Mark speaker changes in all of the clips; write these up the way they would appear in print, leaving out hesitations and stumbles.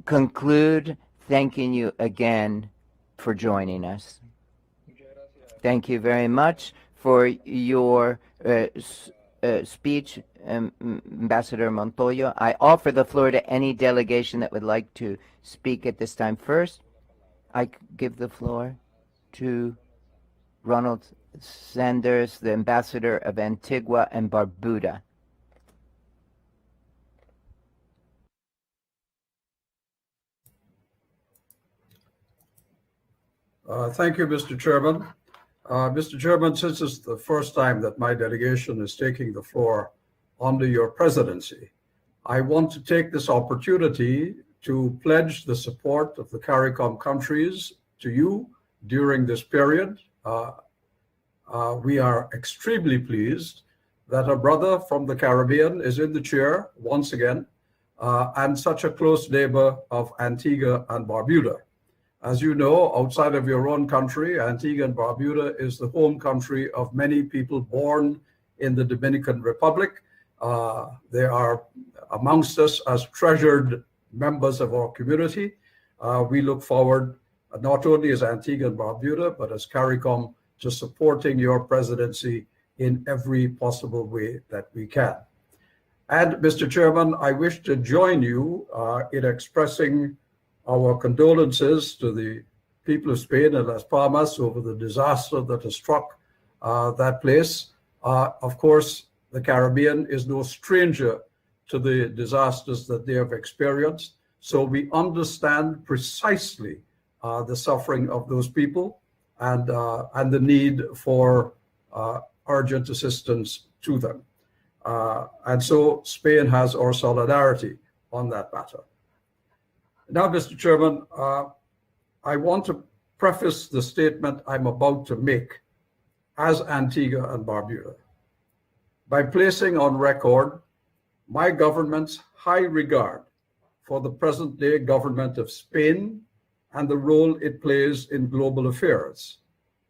Speaker 1: conclude thanking you again for joining us. Thank you very much for your speech, Ambassador Montoya. I offer the floor to any delegation that would like to speak at this time. First, I give the floor to Ronald Sanders, the Ambassador of Antigua and Barbuda.
Speaker 2: Thank you, Mr. Chairman. Mr. Chairman, since it's the first time that my delegation is taking the floor under your presidency, I want to take this opportunity to pledge the support of the CARICOM countries to you during this period. We are extremely pleased that a brother from the Caribbean is in the chair once again, and such a close neighbor of Antigua and Barbuda. As you know, outside of your own country, Antigua and Barbuda is the home country of many people born in the Dominican Republic. They are amongst us as treasured members of our community. We look forward, not only as Antigua and Barbuda, but as CARICOM, to supporting your presidency in every possible way that we can. And Mr. Chairman, I wish to join you in expressing our condolences to the people of Spain and Las Palmas over the disaster that has struck that place. Of course, the Caribbean is no stranger to the disasters that they have experienced. So we understand precisely the suffering of those people and the need for urgent assistance to them. And so Spain has our solidarity on that matter. Now, Mr. Chairman, I want to preface the statement I'm about to make as Antigua and Barbuda by placing on record my government's high regard for the present-day government of Spain and the role it plays in global affairs,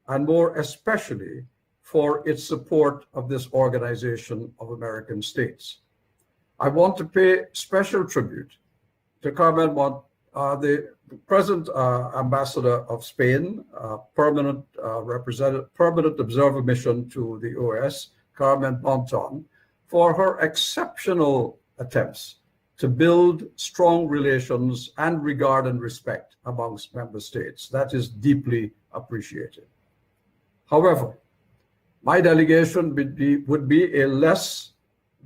Speaker 2: and more especially for its support of this Organization of American States. I want to pay special tribute to Carmen the present ambassador of Spain, permanent observer mission to the OAS, Carmen Bonton, for her exceptional attempts to build strong relations and regard and respect amongst member states. That is deeply appreciated. However, my delegation would be a less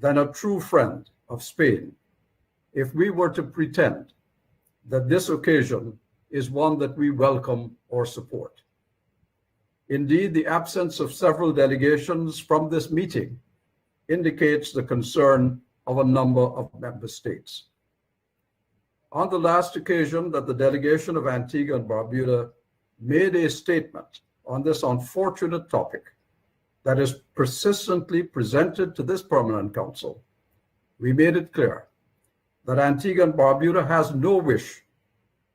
Speaker 2: than a true friend of Spain if we were to pretend that this occasion is one that we welcome or support. Indeed, the absence of several delegations from this meeting indicates the concern of a number of member states. On the last occasion that the delegation of Antigua and Barbuda made a statement on this unfortunate topic that is persistently presented to this permanent council, we made it clear that Antigua and Barbuda has no wish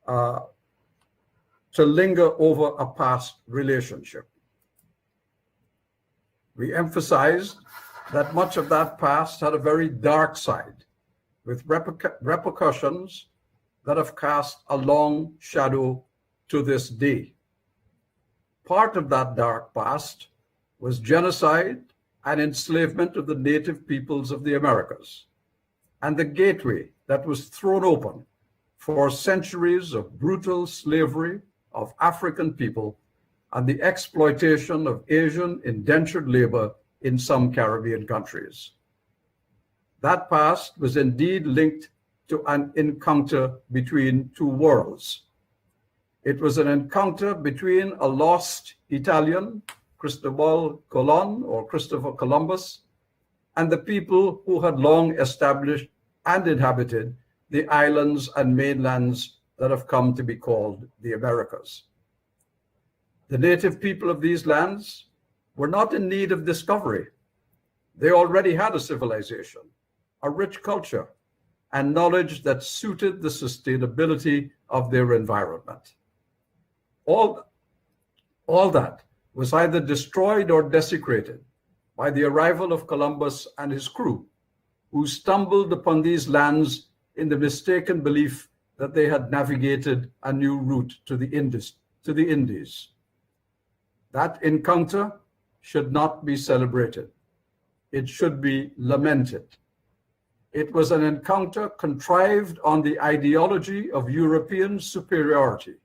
Speaker 2: to linger over a past relationship. We emphasized that much of that past had a very dark side, with repercussions that have cast a long shadow to this day. Part of that dark past was genocide and enslavement of the native peoples of the Americas, and the gateway that was thrown open for centuries of brutal slavery of African people and the exploitation of Asian indentured labor in some Caribbean countries. That past was indeed linked to an encounter between two worlds. It was an encounter between a lost Italian, Cristobal Colon or Christopher Columbus, and the people who had long established and inhabited the islands and mainlands that have come to be called the Americas. The native people of these lands were not in need of discovery. They already had a civilization, a rich culture, and knowledge that suited the sustainability of their environment. All that was either destroyed or desecrated by the arrival of Columbus and his crew, who stumbled upon these lands in the mistaken belief that they had navigated a new route to the Indies. That encounter should not be celebrated. It should be lamented. It was an encounter contrived on the ideology of European superiority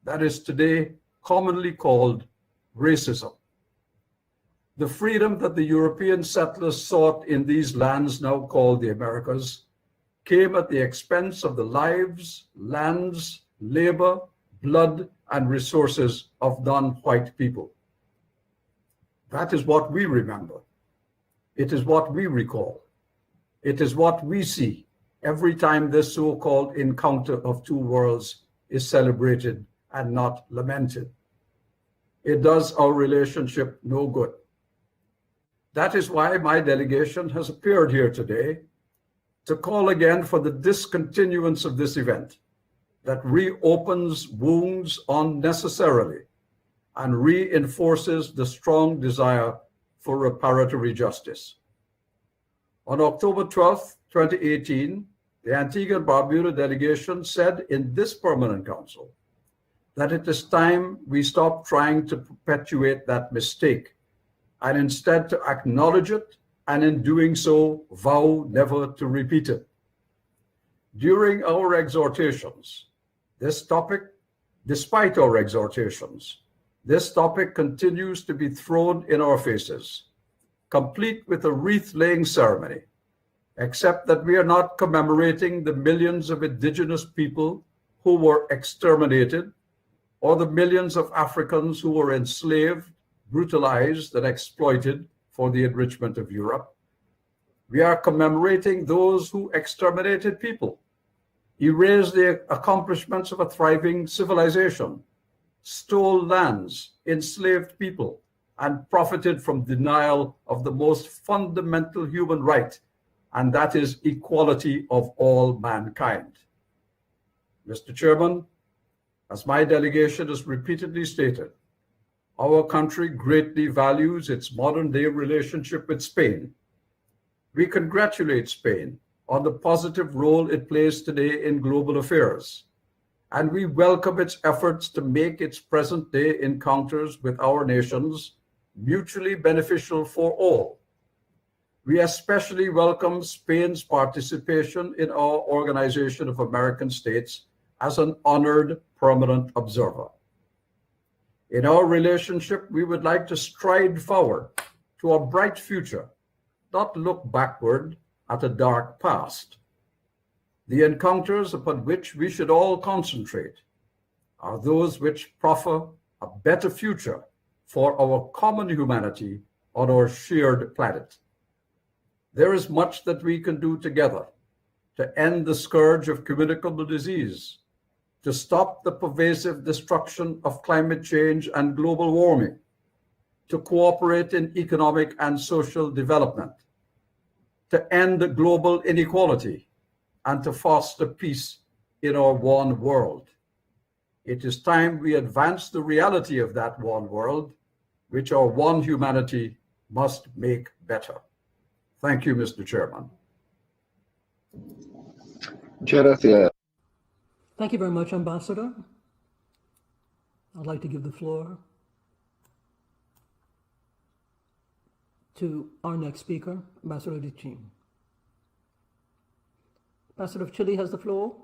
Speaker 2: that is today commonly called racism. The freedom that the European settlers sought in these lands now called the Americas came at the expense of the lives, lands, labor, blood, and resources of non-white people. That is what we remember. It is what we recall. It is what we see every time this so-called encounter of two worlds is celebrated and not lamented. It does our relationship no good. That is why my delegation has appeared here today to call again for the discontinuance of this event that reopens wounds unnecessarily and reinforces the strong desire for reparatory justice. On October 12, 2018, the Antigua and Barbuda delegation said in this permanent council that it is time we stop trying to perpetuate that mistake and instead to acknowledge it, and in doing so, vow never to repeat it. During our exhortations, despite our exhortations, this topic continues to be thrown in our faces, complete with a wreath-laying ceremony, except that we are not commemorating the millions of indigenous people who were exterminated, or the millions of Africans who were enslaved, brutalized, and exploited for the enrichment of Europe. We are commemorating those who exterminated people, erased the accomplishments of a thriving civilization, stole lands, enslaved people, and profited from denial of the most fundamental human right, and that is equality of all mankind. Mr. Chairman, as my delegation has repeatedly stated, our country greatly values its modern-day relationship with Spain. We congratulate Spain on the positive role it plays today in global affairs, and we welcome its efforts to make its present-day encounters with our nations mutually beneficial for all. We especially welcome Spain's participation in our Organization of American States as an honored permanent observer. In our relationship, we would like to stride forward to a bright future, not look backward at a dark past. The encounters upon which we should all concentrate are those which proffer a better future for our common humanity on our shared planet. There is much that we can do together to end the scourge of communicable disease, to stop the pervasive destruction of climate change and global warming, to cooperate in economic and social development, to end global inequality, and to foster peace in our one world. It is time we advance the reality of that one world, which our one humanity must make better. Thank you, Mr. Chairman.
Speaker 3: Muchas gracias.
Speaker 4: Thank you very much, Ambassador. I'd like to give the floor to our next speaker, Ambassador de Chin. Ambassador of Chile has the floor.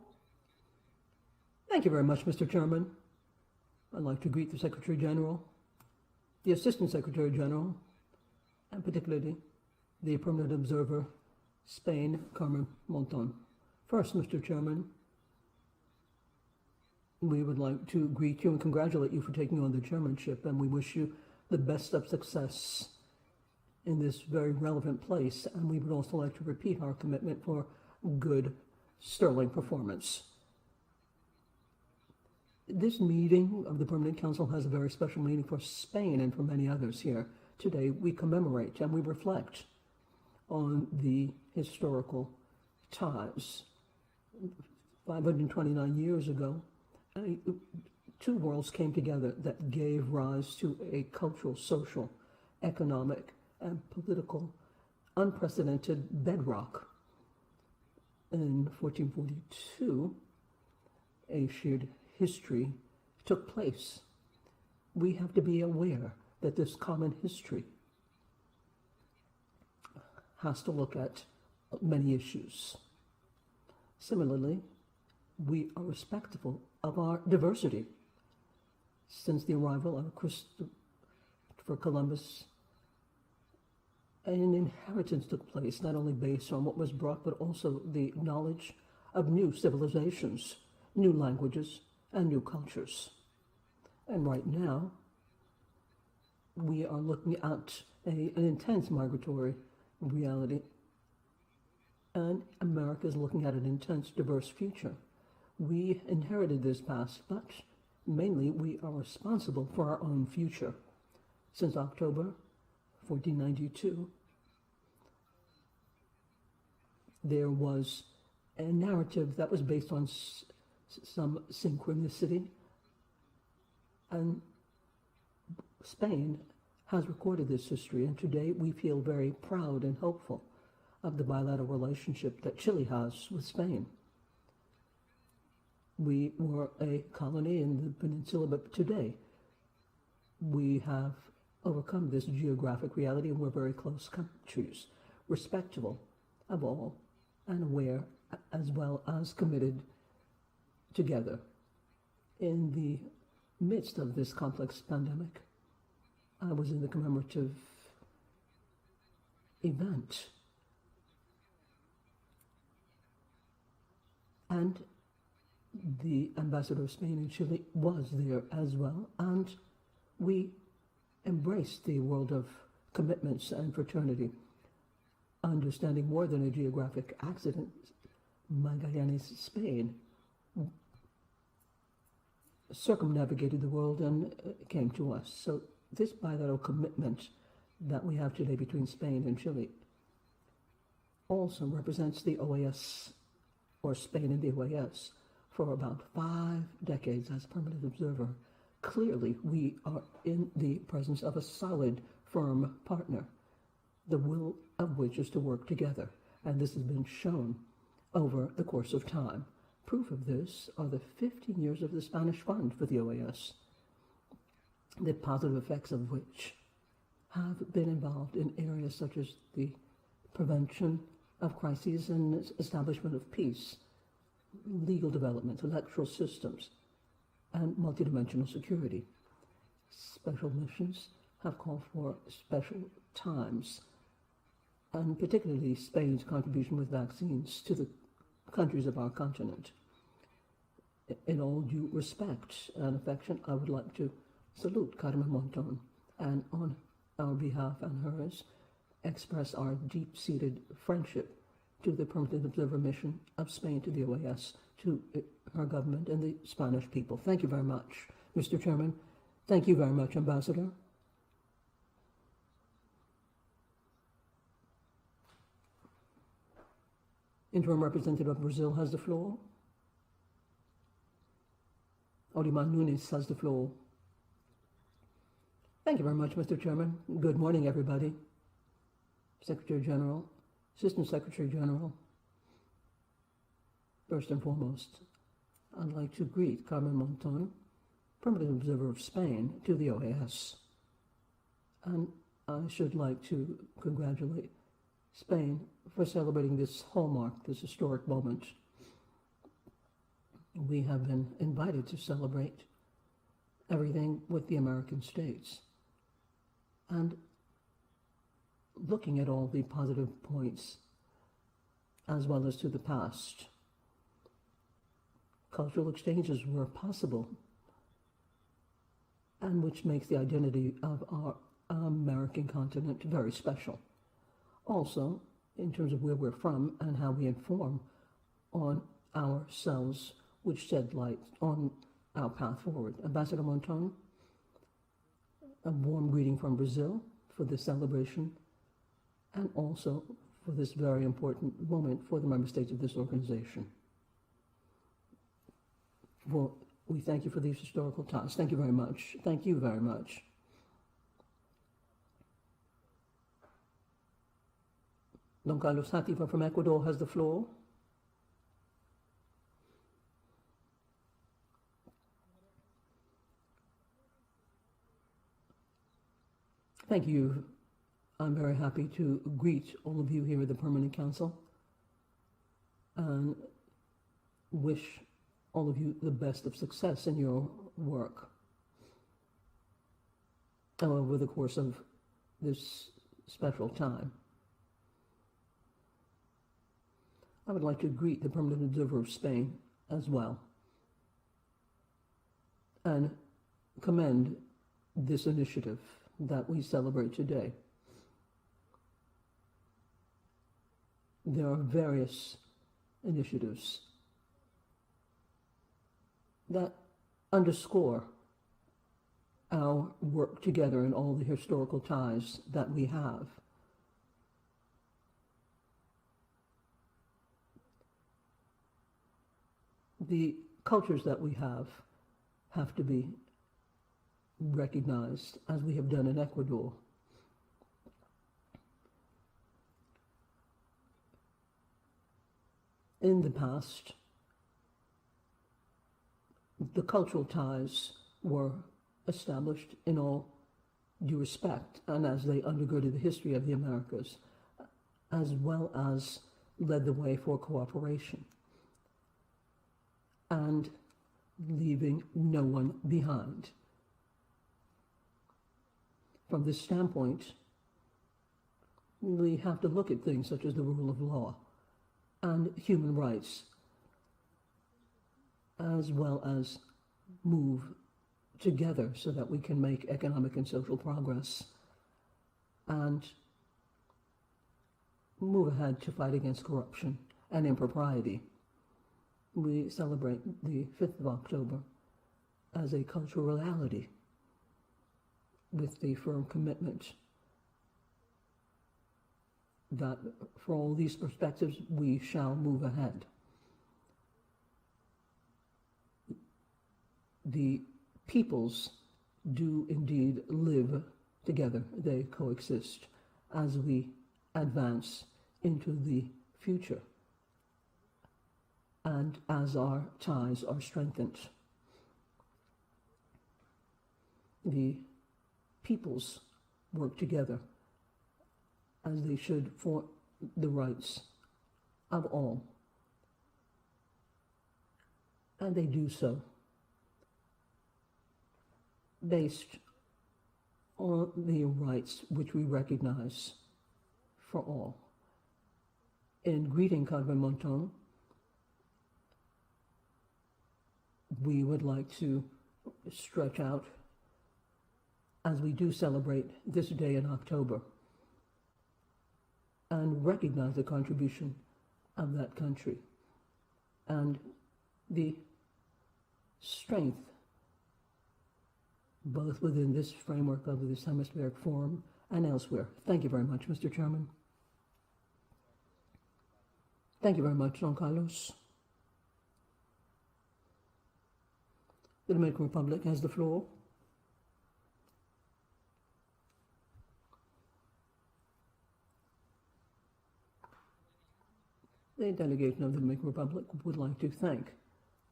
Speaker 4: Thank you very much, Mr. Chairman. I'd like to greet the Secretary General, the Assistant Secretary General, and particularly the Permanent Observer, Spain, Carmen Monton. First, Mr. Chairman, we would like to greet you and congratulate you for taking on the chairmanship, and we wish you the best of success in this very relevant place. And we would also like to repeat our commitment for good, sterling performance. This meeting of the Permanent Council has a very special meaning for Spain and for many others here. Today, we commemorate and we reflect on the historical ties. 529 years ago, two worlds came together that gave rise to a cultural, social, economic, and political unprecedented bedrock. In 1442, a shared history took place. We have to be aware that this common history has to look at many issues. Similarly, we are respectful of our diversity. Since the arrival of Christopher Columbus, an inheritance took place, not only based on what was brought, but also the knowledge of new civilizations, new languages, and new cultures. And right now, we are looking at an intense migratory reality, and America is looking at an intense, diverse future. We inherited this past, but mainly we are responsible for our own future. Since October 1492, there was a narrative that was based on some synchronicity, and Spain has recorded this history, and today we feel very proud and hopeful of the bilateral relationship that Chile has with Spain. We were a colony in the peninsula, but today we have overcome this geographic reality, and we're very close countries, respectful of all and aware, as well as committed together. In the midst of this complex pandemic, I was in the commemorative event, and the ambassador of Spain in Chile was there as well, and we embraced the world of commitments and fraternity, understanding more than a geographic accident. Magallanes, Spain, circumnavigated the world and came to us. So this bilateral commitment that we have today between Spain and Chile also represents the OAS, or Spain and the OAS, for about 5 decades as permanent observer. Clearly, we are in the presence of a solid, firm partner, the will of which is to work together, and this has been shown over the course of time. Proof of this are the 15 years of the Spanish Fund for the OAS, the positive effects of which have been involved in areas such as the prevention of crises and establishment of peace, legal development, electoral systems, and multidimensional security. Special missions have called for special times, and particularly Spain's contribution with vaccines to the countries of our continent. In all due respect and affection, I would like to salute Carmen Monton, and on our behalf and hers, express our deep-seated friendship to the permanent observer mission of Spain to the OAS, to her government and the Spanish people. Thank you very much, Mr. Chairman. Thank you very much, Ambassador. Interim Representative of Brazil has the floor. Olimar Nunes has the floor. Thank you very much, Mr. Chairman. Good morning, everybody. Secretary General, Assistant Secretary General. First and foremost, I'd like to greet Carmen Monton, Permanent Observer of Spain to the OAS. And I should like to congratulate Spain for celebrating this hallmark, this historic moment. We have been invited to celebrate everything with the American states. And looking at all the positive points, as well as to the past, cultural exchanges were possible, and which makes the identity of our American continent very special. Also, in terms of where we're from and how we inform on ourselves, which shed light on our path forward. Ambassador Monton, a warm greeting from Brazil for this celebration, and also for this very important moment for the member states of this organization. Well, we thank you for these historical times. Thank you very much. Thank you very much. Don Carlos Sativa from Ecuador has the floor. Thank you. I'm very happy to greet all of you here at the Permanent Council and wish all of you the best of success in your work over the course of this special time. I would like to greet the Permanent Observer of Spain as well and commend this initiative that we celebrate today. There are various initiatives that underscore our work together and all the historical ties that we have. The cultures that we have to be recognized, as we have done in Ecuador. In the past, the cultural ties were established in all due respect, and as they undergirded the history of the Americas, as well as led the way for cooperation, and leaving no one behind. From this standpoint, we have to look at things such as the rule of law and human rights, as well as move together so that we can make economic and social progress and move ahead to fight against corruption and impropriety. We celebrate the 5th of October as a cultural reality with the firm commitment that for all these perspectives we shall move ahead. The peoples do indeed live together, they coexist as we advance into the future and as our ties are strengthened. The peoples work together as they should for the rights of all, and they do so based on the rights which we recognize for all. In greeting Carmen Monton, we would like to stretch out, as we do celebrate this day in October, and recognize the contribution of that country and the strength both within this framework of this hemispheric forum and elsewhere. Thank you very much, Mr. Chairman. Thank you very much, Don Carlos. The Dominican Republic has the floor. The delegation of the Dominican Republic would like to thank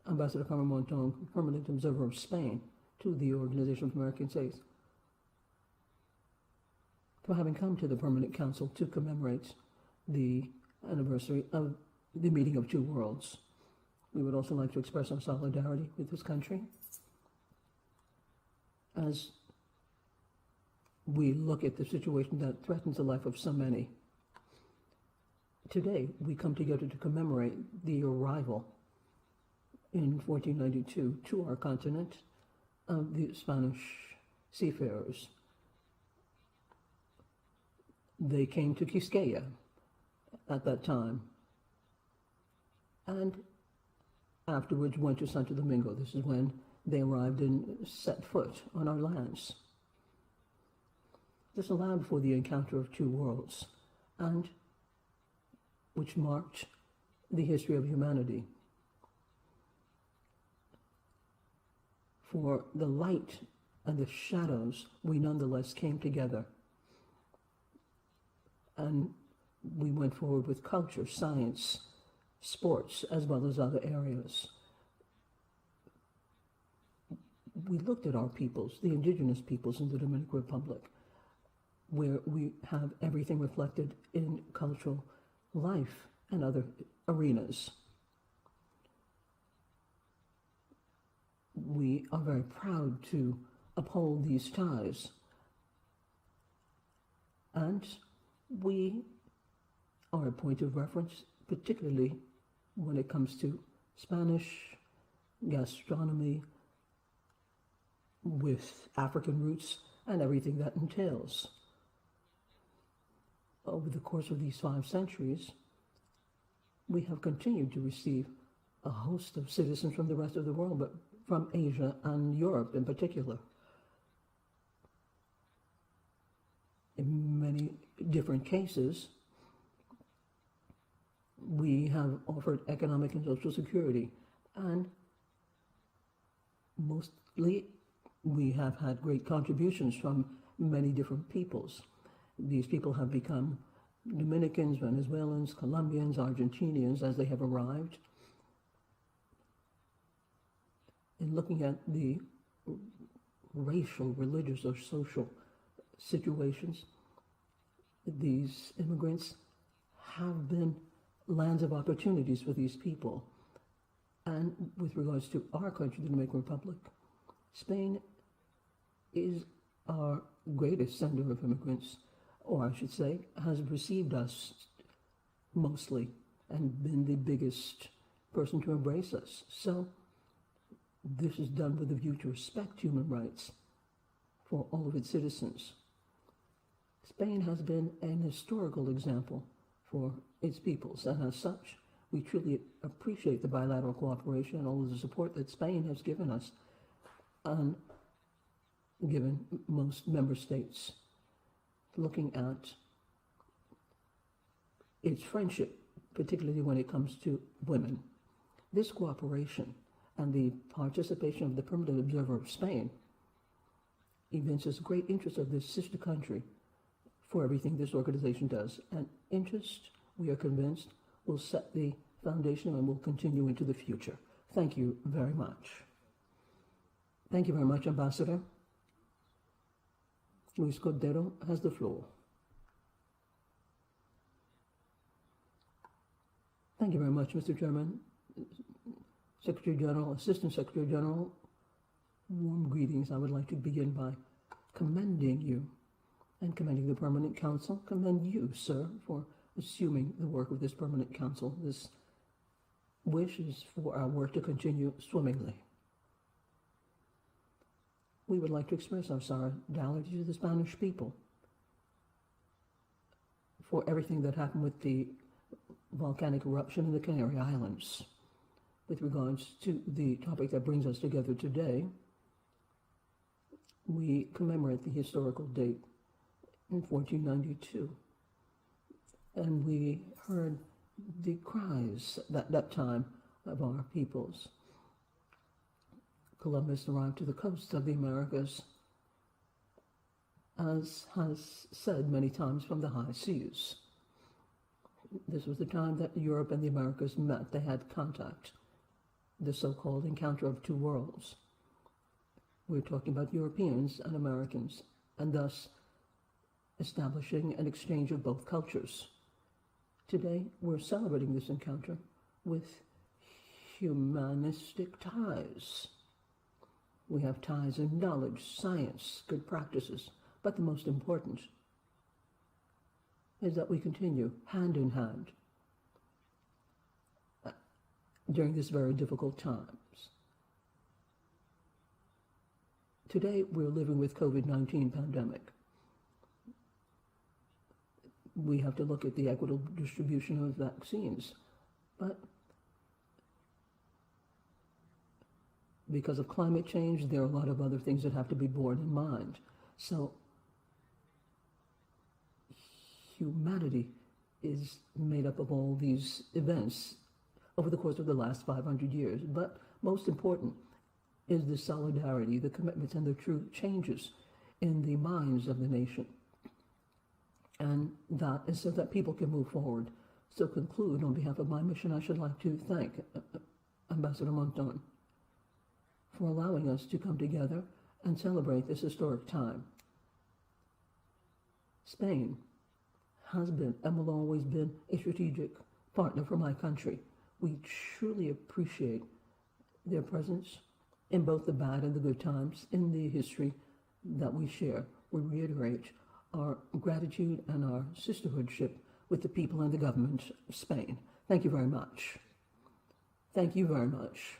Speaker 4: Ambassador Carmen Monton, Permanent Observer of Spain, to the Organization of American States for having come to the Permanent Council to commemorate the anniversary of the meeting of two worlds. We would also like to express our solidarity with this country as we look at the situation that threatens the life of so many. Today, we come together to commemorate the arrival in 1492 to our continent of the Spanish seafarers. They came to Quisqueya at that time and afterwards went to Santo Domingo. This is when they arrived and set foot on our lands. This allowed for the encounter of two worlds, and which marked the history of humanity. For the light and the shadows, we nonetheless came together. And we went forward with culture, science, sports, as well as other areas. We looked at our peoples, the indigenous peoples in the Dominican Republic, where we have everything reflected in cultural life and other arenas. We are very proud to uphold these ties, and we are a point of reference, particularly when it comes to Spanish gastronomy with African roots and everything that entails. Over the course of these 5 centuries, we have continued to receive a host of citizens from the rest of the world, but from Asia and Europe in particular. In many different cases, we have offered economic and social security, and mostly we have had great contributions from many different peoples. These people have become Dominicans, Venezuelans, Colombians, Argentinians as they have arrived. In looking at the racial, religious, or social situations, these immigrants have been lands of opportunities for these people. And with regards to our country, the Dominican Republic, Spain is our greatest sender of immigrants, or I should say, has received us mostly and been the biggest person to embrace us. So this is done with a view to respect human rights for all of its citizens. Spain has been an historical example for its peoples, and as such, we truly appreciate the bilateral cooperation and all of the support that Spain has given us and given most member states. Looking at its friendship, particularly when it comes to women. This cooperation and the participation of the permanent observer of Spain evinces great interest of this sister country for everything this organization does. And interest, we are convinced, will set the foundation and will continue into the future. Thank you very much. Thank you very much, Ambassador. Luis Cordero has the floor. Thank you very much, Mr. Chairman, Secretary General, Assistant Secretary General. Warm greetings. I would like to begin by commending you and commending the Permanent Council. Commend you, sir, for assuming the work of this Permanent Council. This wish is for our work to continue swimmingly. We would like to express our solidarity to the Spanish people for everything that happened with the volcanic eruption in the Canary Islands. With regards to the topic that brings us together today, we commemorate the historical date in 1492. And we heard the cries at that time of our peoples. Columbus arrived to the coast of the Americas, as has said many times, from the high seas. This was the time that Europe and the Americas met. They had contact, the so-called encounter of two worlds. We're talking about Europeans and Americans, and thus establishing an exchange of both cultures. Today, we're celebrating this encounter with humanistic ties. We have ties in knowledge, science, good practices, but the most important is that we continue hand in hand during this very difficult times. Today, we're living with COVID-19 pandemic. We have to look at the equitable distribution of vaccines, but because of climate change, there are a lot of other things that have to be borne in mind. So humanity is made up of all these events over the course of the last 500 years. But most important is the solidarity, the commitments, and the true changes in the minds of the nation. And that is so that people can move forward. So conclude, on behalf of my mission, I should like to thank Ambassador Monton for allowing us to come together and celebrate this historic time. Spain has been and will always be a strategic partner for my country. We truly appreciate their presence in both the bad and the good times in the history that we share. We reiterate our gratitude and our sisterhoodship with the people and the government of Spain. Thank you very much. Thank you very much.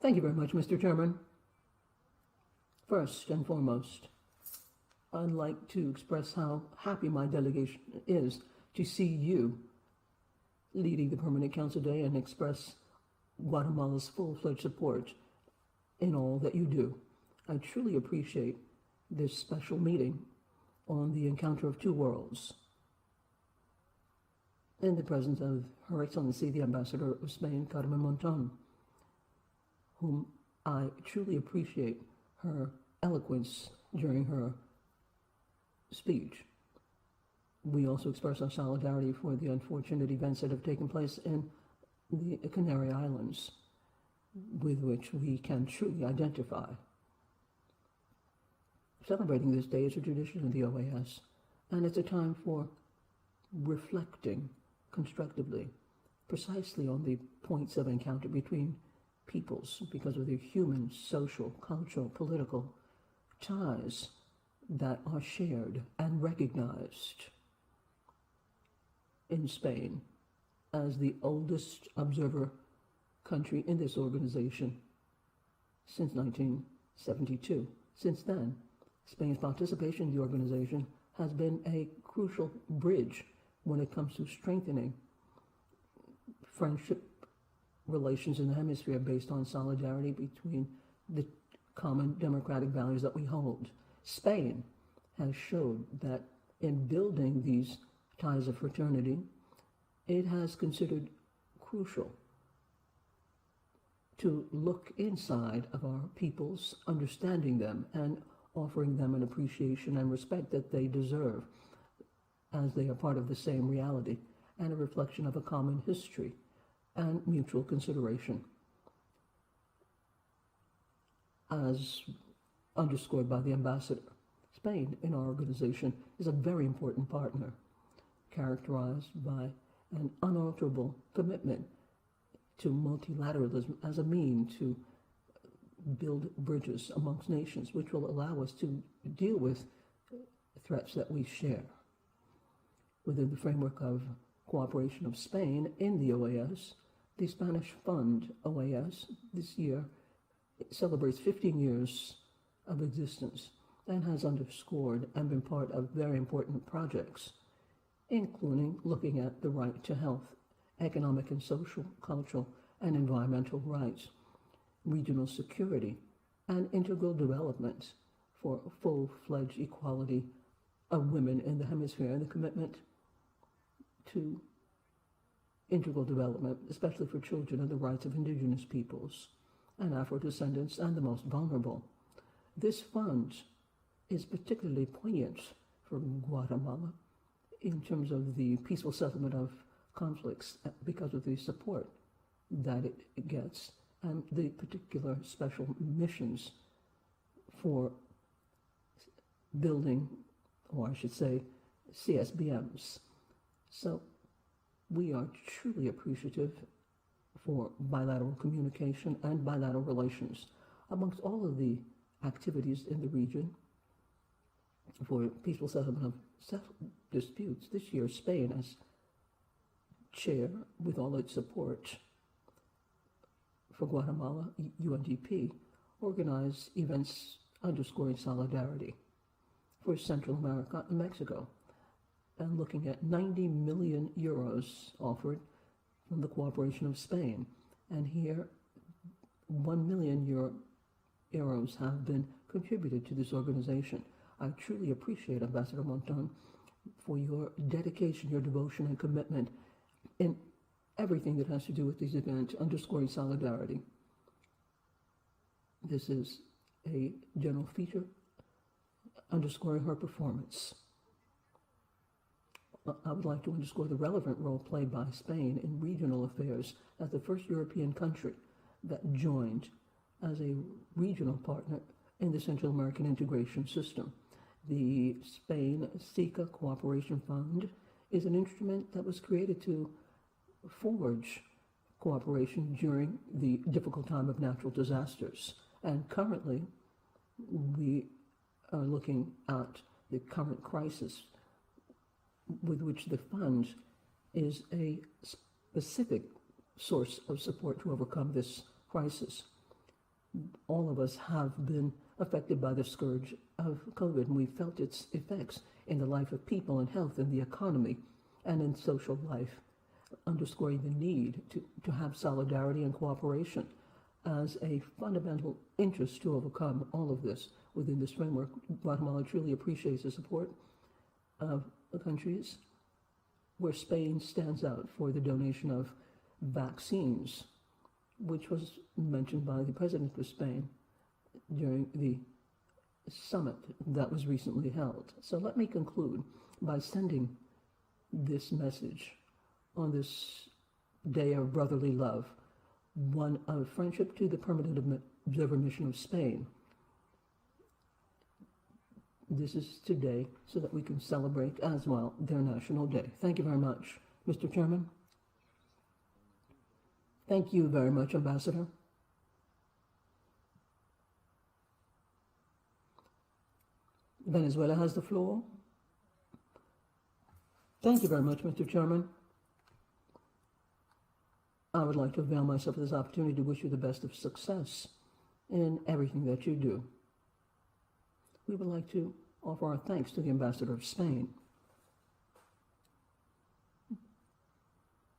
Speaker 4: Thank you very much, Mr. Chairman. First and foremost, I'd like to express how happy my delegation is to see you leading the Permanent Council Day and express Guatemala's full-fledged support in all that you do. I truly appreciate this special meeting on the encounter of two worlds in the presence of Her Excellency, the Ambassador of Spain, Carmen Monton, whom I truly appreciate her eloquence during her speech. We also express our solidarity for the unfortunate events that have taken place in the Canary Islands, with which we can truly identify. Celebrating this day is a tradition of the OAS, and it's a time for reflecting constructively, precisely on the points of encounter between peoples because of their human, social, cultural, political ties that are shared and recognized. In Spain, as the oldest observer country in this organization since 1972. Since then, Spain's participation in the organization has been a crucial bridge when it comes to strengthening friendship relations in the hemisphere based on solidarity between the common democratic values that we hold. Spain has showed that in building these ties of fraternity, it has considered crucial to look inside of our peoples, understanding them and offering them an appreciation and respect that they deserve, as they are part of the same reality and a reflection of a common history and mutual consideration. As underscored by the ambassador, Spain in our organization is a very important partner, characterized by an unalterable commitment to multilateralism as a means to build bridges amongst nations, which will allow us to deal with threats that we share. Within the framework of cooperation of Spain in the OAS, the Spanish Fund OAS this year celebrates 15 years of existence and has underscored and been part of very important projects, including looking at the right to health, economic and social, cultural, and environmental rights, regional security, and integral development for full-fledged equality of women in the hemisphere, and the commitment to integral development, especially for children, and the rights of indigenous peoples and Afro-descendants and the most vulnerable. This fund is particularly poignant for Guatemala in terms of the peaceful settlement of conflicts because of the support that it gets and the particular special missions for building, or I should say, CSBMs. So we are truly appreciative for bilateral communication and bilateral relations amongst all of the activities in the region for peaceful settlement of disputes. This year, Spain, as chair, with all its support for Guatemala, UNDP, organized events underscoring solidarity for Central America and Mexico, and looking at 90 million euros offered from the cooperation of Spain. And here, 1 million euros have been contributed to this organization. I truly appreciate, Ambassador Monton, for your dedication, your devotion, and commitment in everything that has to do with these events, underscoring solidarity. This is a general feature underscoring her performance. I would like to underscore the relevant role played by Spain in regional affairs as the first European country that joined as a regional partner in the Central American integration system. The Spain-SICA Cooperation Fund is an instrument that was created to forge cooperation during the difficult time of natural disasters. And currently, we are looking at the current crisis with which the fund is a specific source of support to overcome this crisis. All of us have been affected by the scourge of COVID, and we felt its effects in the life of people and health and the economy and in social life, underscoring the need to have solidarity and cooperation as a fundamental interest to overcome all of this. Within this framework, Guatemala truly appreciates the support of the countries where Spain stands out for the donation of vaccines, which was mentioned by the President of Spain during the summit that was recently held. So let me conclude by sending this message on this day of brotherly love, one of friendship to the permanent observer mission of Spain. This is today so that we can celebrate as well their national day. Thank you very much, Mr. Chairman. Thank you very much, Ambassador. Venezuela has the floor. Thank you very much, Mr. Chairman. I would like to avail myself of this opportunity to wish you the best of success in everything that you do. We would like to offer our thanks to the Ambassador of Spain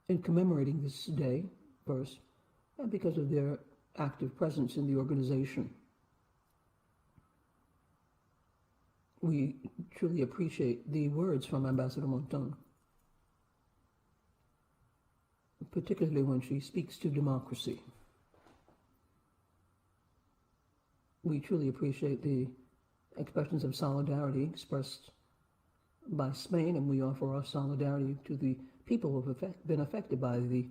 Speaker 4: in commemorating this day, first, and because of their active presence in the organization. We truly appreciate the words from Ambassador Monton, particularly when she speaks to democracy. We truly appreciate the expressions of solidarity expressed by Spain, and we offer our solidarity to the people who have been affected by the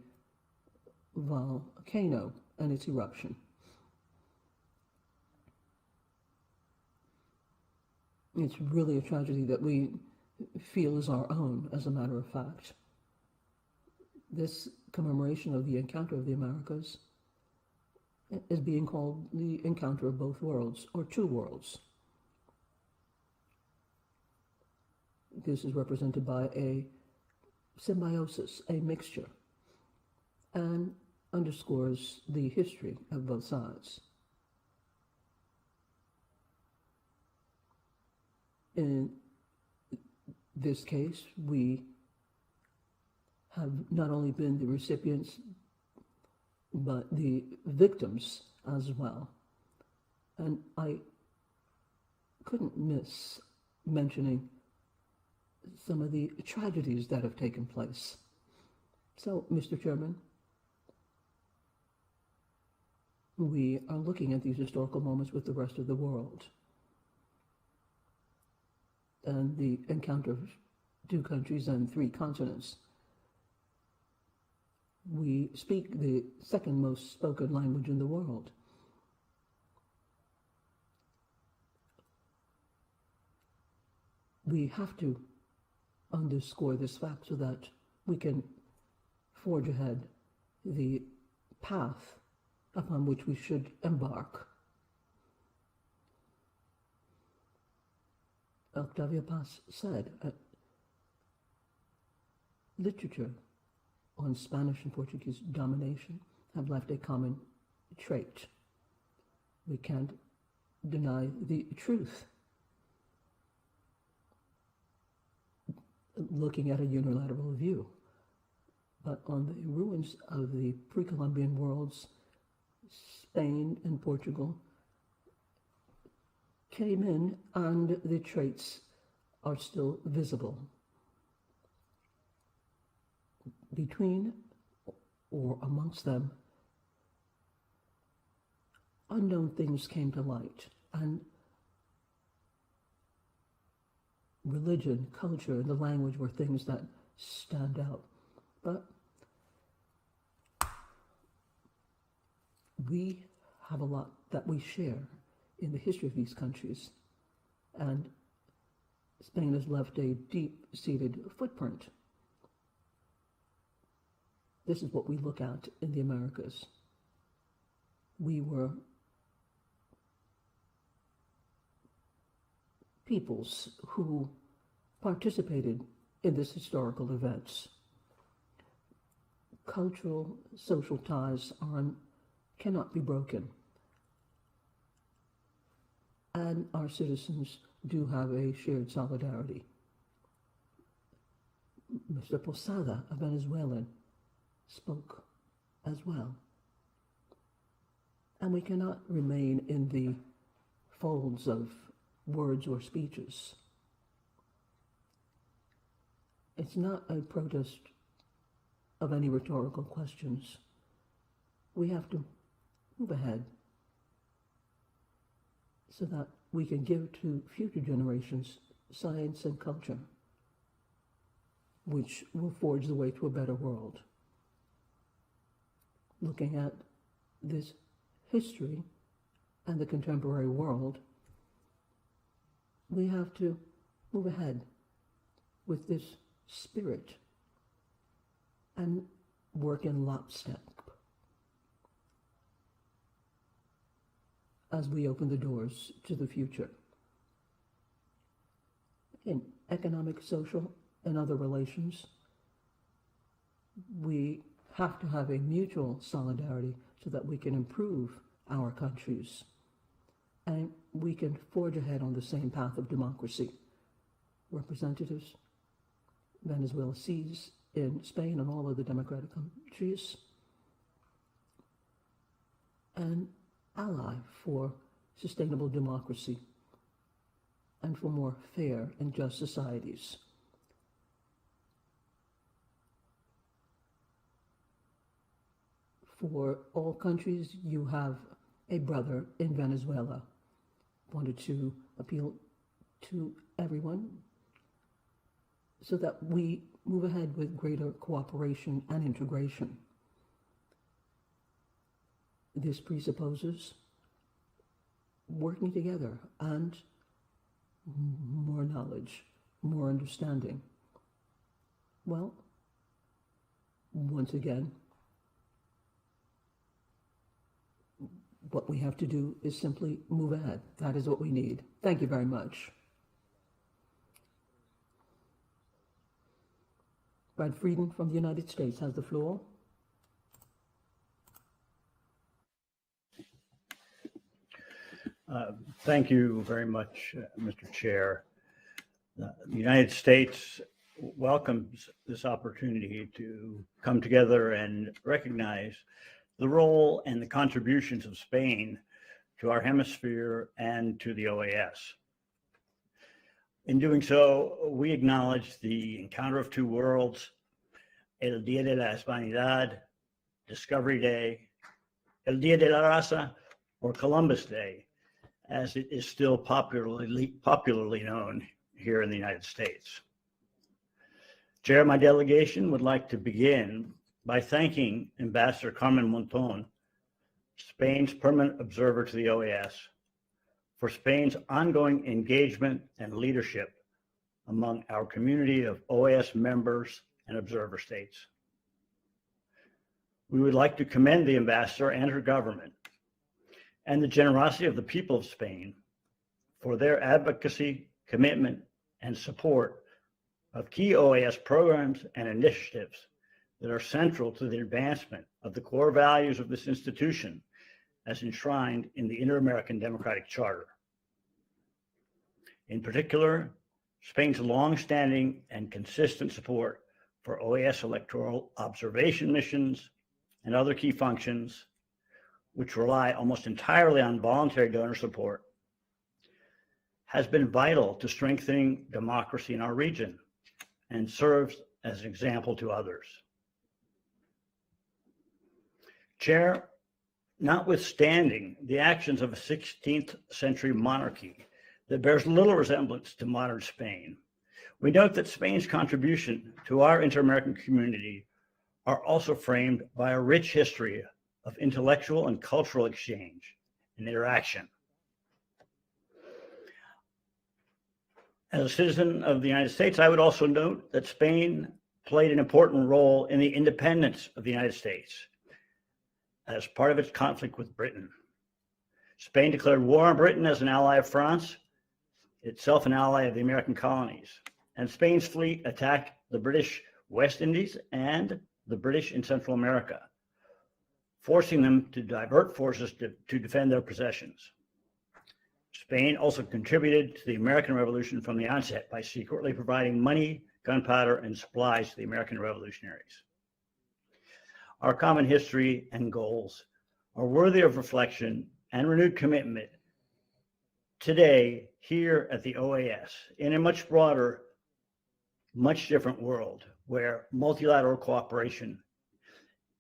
Speaker 4: volcano and its eruption. It's really a tragedy that we feel is our own, as a matter of fact. This commemoration of the encounter of the Americas is being called the encounter of both worlds, or two worlds. This is represented by a symbiosis, a mixture, and underscores the history of both sides. In this case, we have not only been the recipients, but the victims as well. And I couldn't miss mentioning some of the tragedies that have taken place. So, Mr. Chairman, we are looking at these historical moments with the rest of the world. And the encounter of two countries and three continents. We speak the second most spoken language in the world. We have to underscore this fact so that we can forge ahead the path upon which we should embark. Octavio Paz said, literature on Spanish and Portuguese domination have left a common trait. We can't deny the truth. Looking at a unilateral view. But on the ruins of the pre-Columbian worlds, Spain and Portugal came in, and the traits are still visible. Between or amongst them, unknown things came to light, and religion, culture, and the language were things that stand out. But we have a lot that we share in the history of these countries, and Spain has left a deep-seated footprint. This is what we look at in the Americas. We were peoples who participated in these historical events. Cultural, social ties cannot be broken. And our citizens do have a shared solidarity. Mr. Posada, a Venezuelan, spoke as well. And we cannot remain in the folds of words or speeches. It's not a protest of any rhetorical questions. We have to move ahead so that we can give to future generations science and culture, which will forge the way to a better world. Looking at this history and the contemporary world, we have to move ahead with this spirit and work in lockstep as we open the doors to the future. In economic, social, and other relations, we have to have a mutual solidarity so that we can improve our countries and we can forge ahead on the same path of democracy. Representatives Venezuela sees in Spain and all other democratic countries, an ally for sustainable democracy and for more fair and just societies. For all countries, you have a brother in Venezuela. Wanted to appeal to everyone so that we move ahead with greater cooperation and integration. This presupposes working together and more knowledge, more understanding. Well, once again, what we have to do is simply move ahead. That is what we need. Thank you very much. Brad Frieden from the United States has the floor.
Speaker 5: Thank you very much, Mr. Chair. The United States welcomes this opportunity to come together and recognize the role and the contributions of Spain to our hemisphere and to the OAS. In doing so, we acknowledge the encounter of two worlds, El Día de la Hispanidad, Discovery Day, El Día de la Raza, or Columbus Day, as it is still popularly known here in the United States. Chair, my delegation would like to begin by thanking Ambassador Carmen Monton, Spain's permanent observer to the OAS, for Spain's ongoing engagement and leadership among our community of OAS members and observer states. We would like to commend the ambassador and her government and the generosity of the people of Spain for their advocacy, commitment, and support of key OAS programs and initiatives that are central to the advancement of the core values of this institution as enshrined in the Inter-American Democratic Charter. In particular, Spain's long-standing and consistent support for OAS electoral observation missions and other key functions, which rely almost entirely on voluntary donor support, has been vital to strengthening democracy in our region and serves as an example to others. Chair, notwithstanding the actions of a 16th century monarchy that bears little resemblance to modern Spain, We note that Spain's contribution to our inter-American community are also framed by a rich history of intellectual and cultural exchange and interaction. As a citizen of the United States, I would also note that Spain played an important role in the independence of the United States as part of its conflict with Britain. Spain declared war on Britain as an ally of France, itself an ally of the American colonies. And Spain's fleet attacked the British West Indies and the British in Central America, forcing them to divert forces to defend their possessions. Spain also contributed to the American Revolution from the onset by secretly providing money, gunpowder, and supplies to the American revolutionaries. Our common history and goals are worthy of reflection and renewed commitment today here at the OAS in a much broader, much different world where multilateral cooperation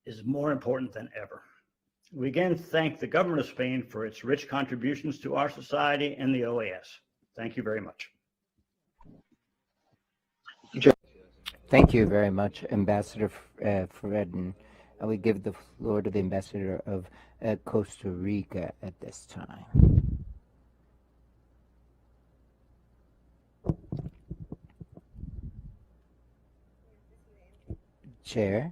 Speaker 5: is more important than ever. We again thank the government of Spain for its rich contributions to our society and the OAS. Thank you very much.
Speaker 1: Thank you very much, Ambassador Fredden. I will give the floor to the Ambassador of Costa Rica at this time. Chair,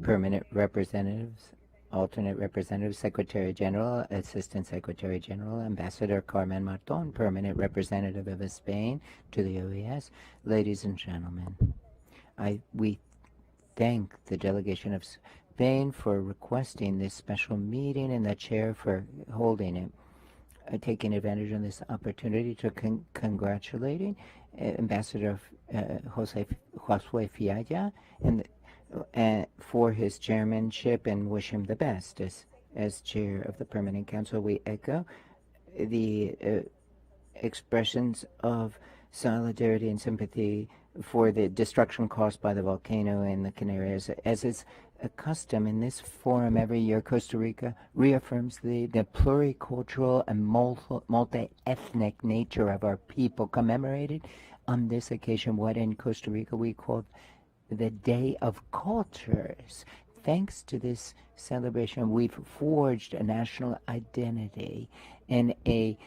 Speaker 1: permanent representatives, alternate representative, Secretary General, Assistant Secretary General, Ambassador Carmen Marton, permanent representative of Spain to the OAS. Ladies and gentlemen, we thank the delegation of Spain for requesting this special meeting and the chair for holding it. Taking advantage of this opportunity to congratulating Ambassador Josue Fialla and for his chairmanship and wish him the best as chair of the Permanent Council. We echo the expressions of solidarity and sympathy for the destruction caused by the volcano in the Canaries. As is a custom in this forum every year, Costa Rica reaffirms the pluricultural and multi-ethnic nature of our people, commemorated on this occasion what in Costa Rica we call the Day of Cultures. Thanks to this celebration, we've forged a national identity and a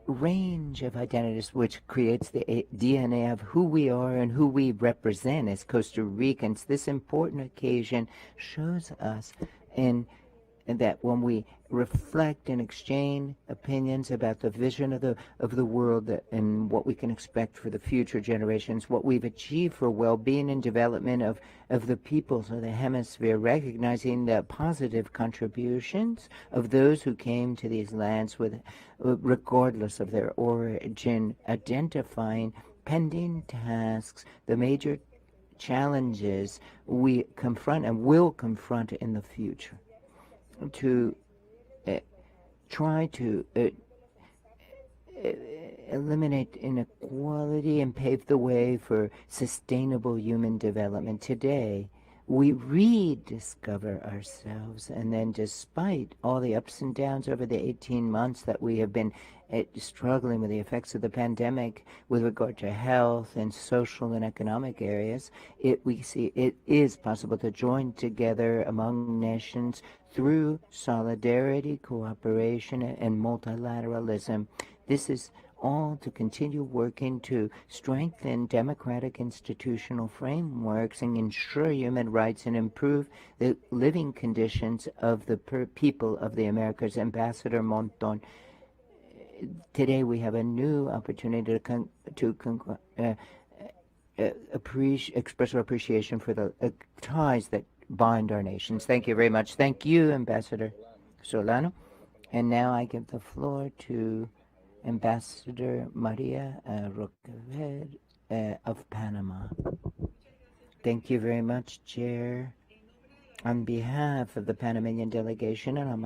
Speaker 1: range of identities which creates the DNA of who we are and who we represent as Costa Ricans. This important occasion shows us that when we reflect and exchange opinions about the vision of the world and what we can expect for the future generations, what we've achieved for well-being and development of the peoples of the hemisphere, recognizing the positive contributions of those who came to these lands regardless of their origin, identifying pending tasks, the major challenges we confront and will confront in the future, to try to eliminate inequality and pave the way for sustainable human development. Today, we rediscover ourselves, and then despite all the ups and downs over the 18 months that we have been struggling with the effects of the pandemic with regard to health and social and economic areas, we see it is possible to join together among nations through solidarity, cooperation, and multilateralism. This is all to continue working to strengthen democratic institutional frameworks and ensure human rights and improve the living conditions of the people of the Americas. Ambassador Monton, today we have a new opportunity to express our appreciation for the ties that bind our nations. Thank you very much. Thank you, Ambassador Solano. And now I give the floor to Ambassador Maria Roquever of Panama. Thank you very much, Chair. On behalf of the Panamanian delegation and on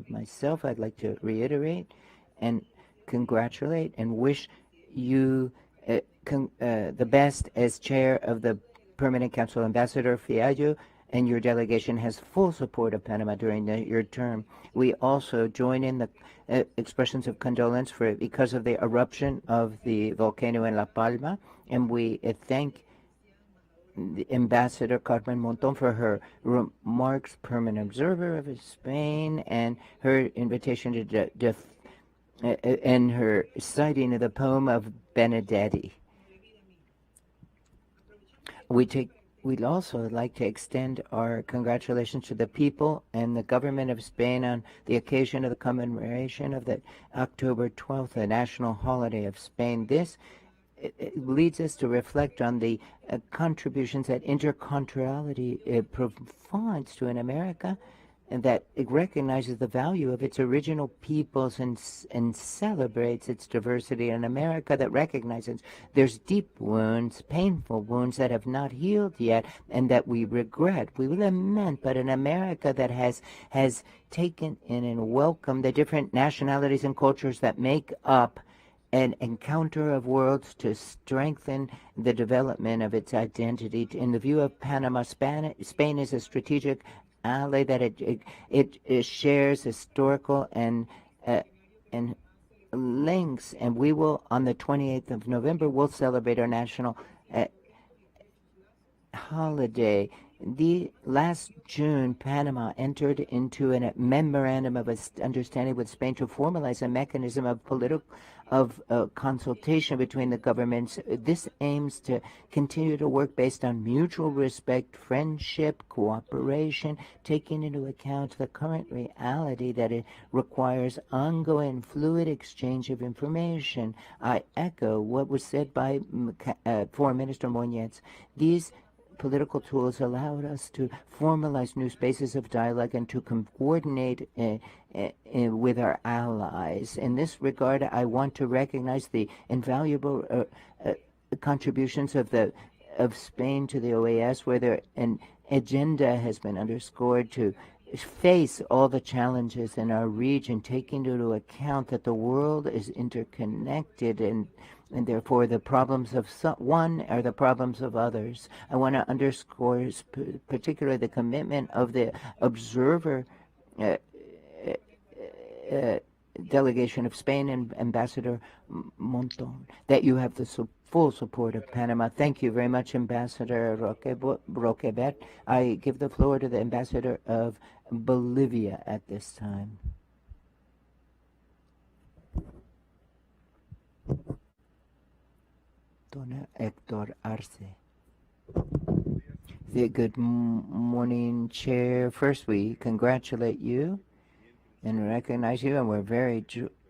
Speaker 1: myself, I'd like to reiterate and congratulate and wish you the best as Chair of the Permanent Council. Ambassador Fiallo and your delegation has full support of Panama during your term. We also join in the expressions of condolence because of the eruption of the volcano in La Palma, and we thank Ambassador Carmen Monton for her remarks, permanent observer of Spain, and her invitation to and her citing of the poem of Benedetti. We'd also like to extend our congratulations to the people and the government of Spain on the occasion of the commemoration of the October 12th, the national holiday of Spain. This it leads us to reflect on the contributions that interculturality provides to an America, and that it recognizes the value of its original peoples and celebrates its diversity. In America that recognizes there's deep wounds, painful wounds that have not healed yet, and that we regret, we lament, but an America that has taken in and welcomed the different nationalities and cultures that make up an encounter of worlds to strengthen the development of its identity. In the view of Panama, Spain is a strategic ally that it shares historical and links, and we will on the 28th of November we'll celebrate our national holiday. The last June, Panama entered into a memorandum of understanding with Spain to formalize a mechanism of consultation between the governments. This aims to continue to work based on mutual respect, friendship, cooperation, taking into account the current reality that it requires ongoing fluid exchange of information. I echo what was said by Foreign Minister Moñez. These political tools allowed us to formalize new spaces of dialogue and to coordinate with our allies. In this regard, I want to recognize the invaluable contributions of Spain to the OAS, where an agenda has been underscored to face all the challenges in our region, taking into account that the world is interconnected and therefore the problems of one are the problems of others. I want to underscore particularly the commitment of the observer delegation of Spain and Ambassador Monton, that you have the full support of Panama. Thank you very much, Ambassador Roquebert. I give the floor to the Ambassador of Bolivia at this time. Dona Hector Arce. Good morning, Chair. First, we congratulate you and recognize you, and we're very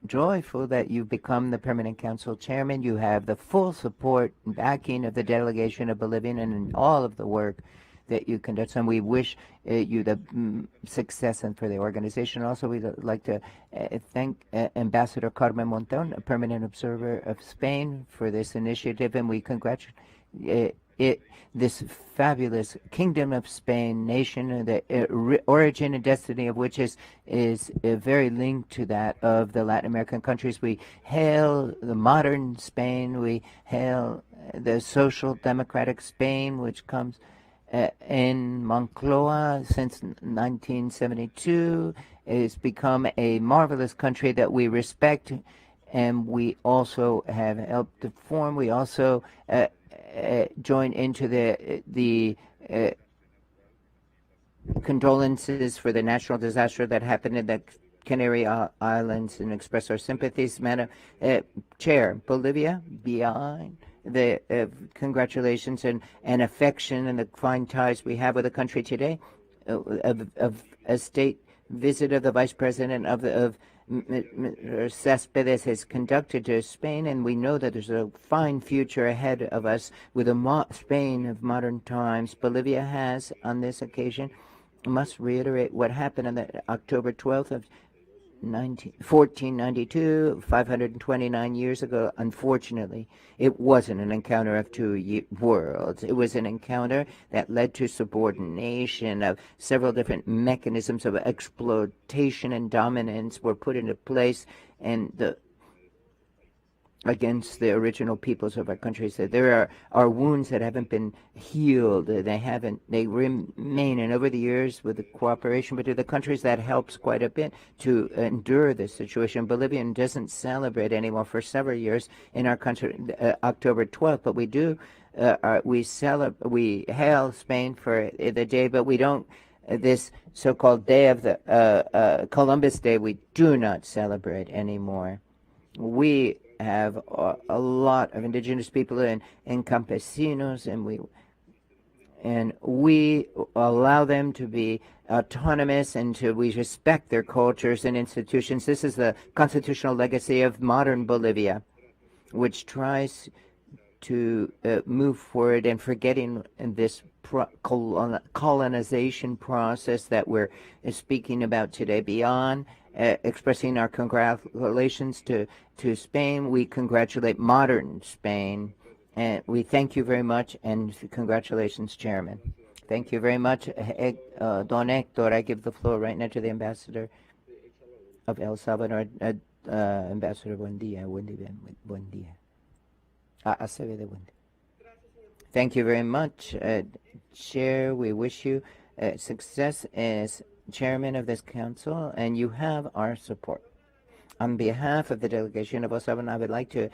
Speaker 1: joyful that you've become the Permanent Council Chairman. You have the full support and backing of the delegation of Bolivian and in all of the work that you conduct, and we wish you the success and for the organization. Also, we'd like to thank Ambassador Carmen Monton, a permanent observer of Spain, for this initiative, and we congratulate this fabulous Kingdom of Spain nation, the origin and destiny of which is very linked to that of the Latin American countries. We hail the modern Spain. We hail the social democratic Spain, which comes in Moncloa since 1972. It's become a marvelous country that we respect, and we also have helped to form. We also join into the condolences for the natural disaster that happened in the Canary Islands and express our sympathies. Madam Chair, Bolivia, behind the congratulations and affection and the fine ties we have with the country today, of a state visit of the Vice President of Céspedes has conducted to Spain, and we know that there's a fine future ahead of us with a Spain of modern times. Bolivia has, on this occasion, must reiterate what happened on the October 12th of 1492, 529 years ago. Unfortunately, it wasn't an encounter of two worlds. It was an encounter that led to subordination of several different mechanisms of exploitation and dominance were put into place, and against the original peoples of our countries. That there are wounds that haven't been healed. They remain. And over the years, with the cooperation between the countries, that helps quite a bit to endure this situation. Bolivia doesn't celebrate anymore for several years in our country, October 12th, but we do. We hail Spain for the day, but we don't. This so-called day of the Columbus Day, we do not celebrate anymore. We have a lot of indigenous people and campesinos, and we allow them to be autonomous, and we respect their cultures and institutions. This is the constitutional legacy of modern Bolivia, which tries to move forward and forgetting this colonization process that we're speaking about today. Beyond expressing our congratulations to Spain, we congratulate modern Spain, and we thank you very much, and congratulations, Chairman. Thank you very much, Don Hector. I give the floor right now to the Ambassador of El Salvador, Ambassador Buendia. Thank you very much, Chair. We wish you success as Chairman of this Council, and you have our support. On behalf of the delegation of El Salvador, I would like to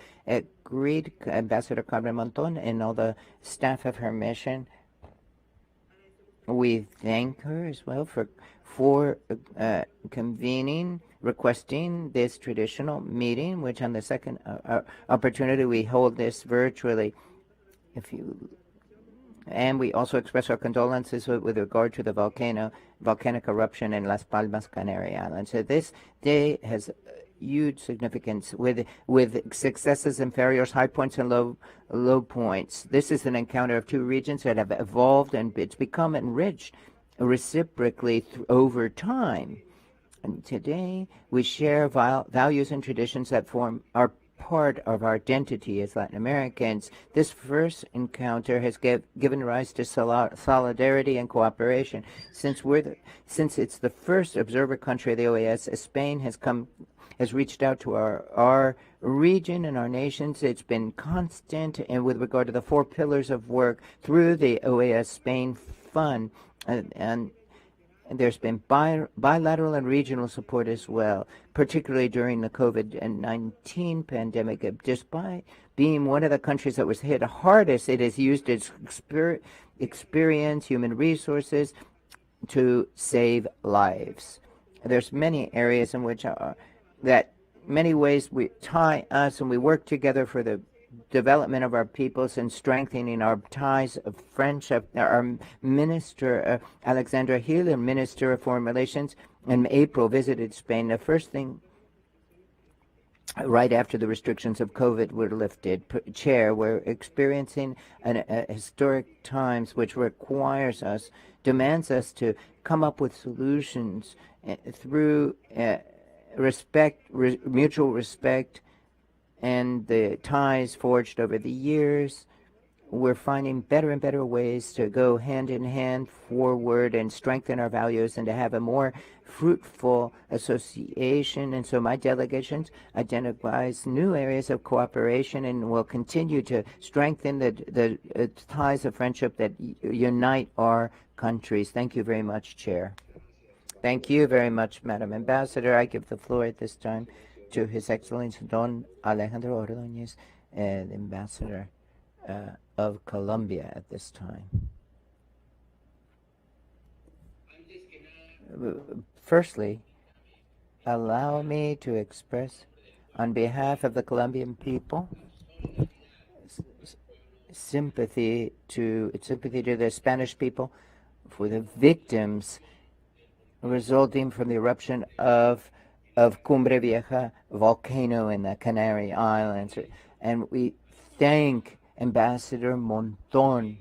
Speaker 1: greet Ambassador Carmen Monton and all the staff of her mission. We thank her as well for convening, requesting this traditional meeting, which on the second opportunity we hold this virtually. And we also express our condolences with regard to the volcanic eruption in Las Palmas, Canary Islands. So this day has huge significance with successes and failures, high points and low points. This is an encounter of two regions that have evolved, and it's become enriched reciprocally over time. And today we share values and traditions that form our part of our identity as Latin Americans. This first encounter has given rise to solidarity and cooperation. Since it's the first observer country of the OAS, Spain has reached out to our region and our nations. It's been constant, and with regard to the 4 pillars of work through the OAS Spain Fund, and there's been bilateral and regional support as well, particularly during the COVID-19 pandemic. Despite being one of the countries that was hit hardest, it has used its experience, human resources to save lives. There's many areas in which many ways we tie us, and we work together for the development of our peoples and strengthening our ties of friendship. Our minister, Alexandra Hill, Minister of Foreign Relations, in April visited Spain. The first thing, right after the restrictions of COVID were lifted, Chair, we're experiencing historic times which demands us to come up with solutions through mutual respect, and the ties forged over the years. We're finding better and better ways to go hand in hand forward and strengthen our values and to have a more fruitful association. And so my delegation identifies new areas of cooperation and will continue to strengthen the ties of friendship that unite our countries. Thank you very much, Chair. Thank you very much, Madam Ambassador. I give the floor at this time to His Excellency Don Alejandro Ordóñez, the Ambassador of Colombia at this time. Firstly, allow me to express, on behalf of the Colombian people, sympathy to the Spanish people for the victims resulting from the eruption of Cumbre Vieja volcano in the Canary Islands. And we thank Ambassador Monton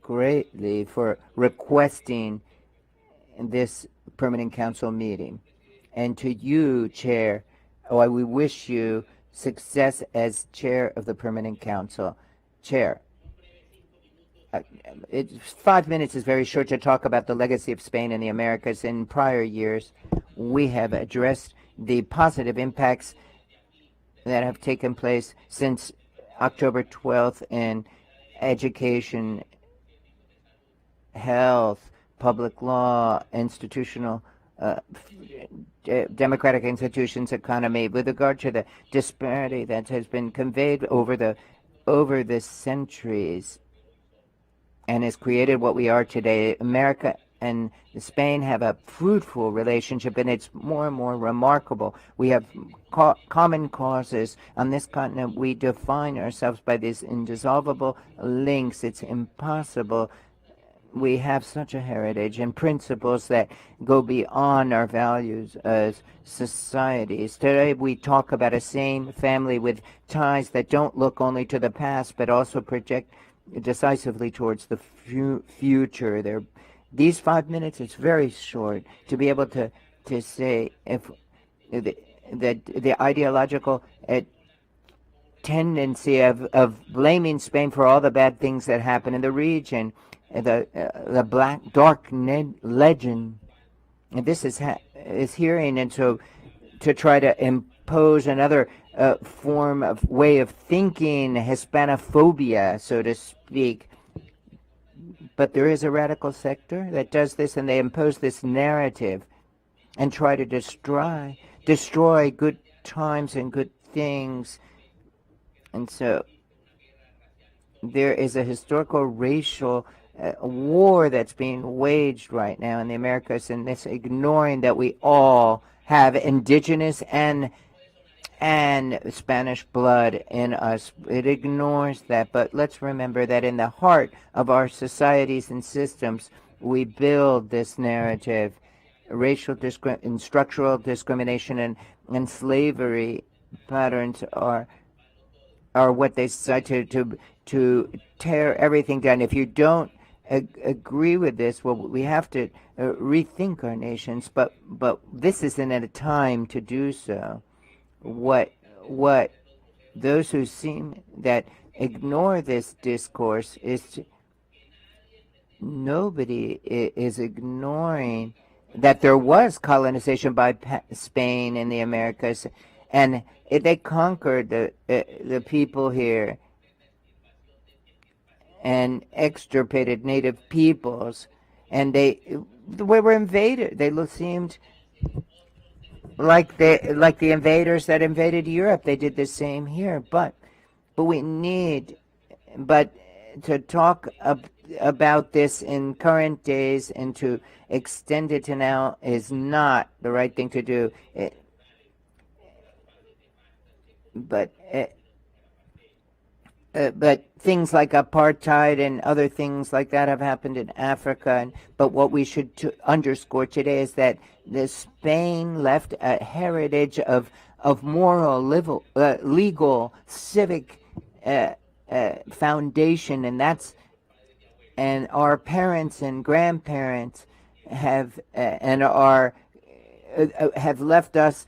Speaker 1: greatly for requesting this Permanent Council meeting. And to you, Chair, we wish you success as Chair of the Permanent Council. Chair, 5 minutes is very short to talk about the legacy of Spain in the Americas. In prior years, we have addressed the positive impacts that have taken place since October 12th in education, health, public law, institutional, democratic institutions, economy, with regard to the disparity that has been conveyed over the centuries and has created what we are today. America and Spain have a fruitful relationship, and it's more and more remarkable. We have common causes. On this continent, we define ourselves by these indissoluble links. It's impossible. We have such a heritage and principles that go beyond our values as societies. Today we talk about a same family with ties that don't look only to the past but also project decisively towards the future. These 5 minutes, it's very short to be able to say if the ideological tendency of blaming Spain for all the bad things that happen in the region, the black dark legend, and this is hearing, and so to try to impose another form of way of thinking, Hispanophobia, so to speak. But there is a radical sector that does this, and they impose this narrative and try to destroy good times and good things. And so there is a historical racial war that's being waged right now in the Americas, and this ignoring that we all have indigenous and Spanish blood in us. It ignores that, but let's remember that in the heart of our societies and systems, we build this narrative. Racial and structural discrimination and slavery patterns are what they decide to tear everything down. If you don't agree with this, well, we have to rethink our nations, but this isn't a time to do so. What those who seem that ignore this discourse is nobody is ignoring that there was colonization by Spain in the Americas, and they conquered the people here and extirpated native peoples, and they were invaded. They seemed like the invaders that invaded Europe. They did the same here, but we need to talk about this in current days and to extend it to now is not the right thing to do. But things like apartheid and other things like that have happened in Africa. But what we should underscore today is that Spain left a heritage of moral, legal, civic foundation, and our parents and grandparents have left us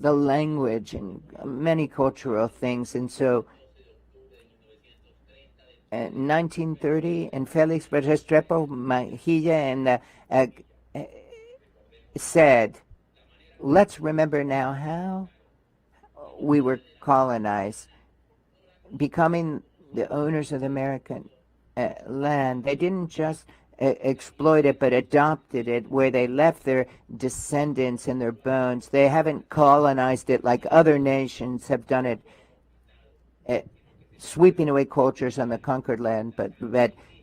Speaker 1: the language and many cultural things. And so 1930, and Felix Restrepo Mejia said, let's remember now how we were colonized, becoming the owners of the American land. They didn't just exploit it, but adopted it, where they left their descendants and their bones. They haven't colonized it like other nations have done it, sweeping away cultures on the conquered land,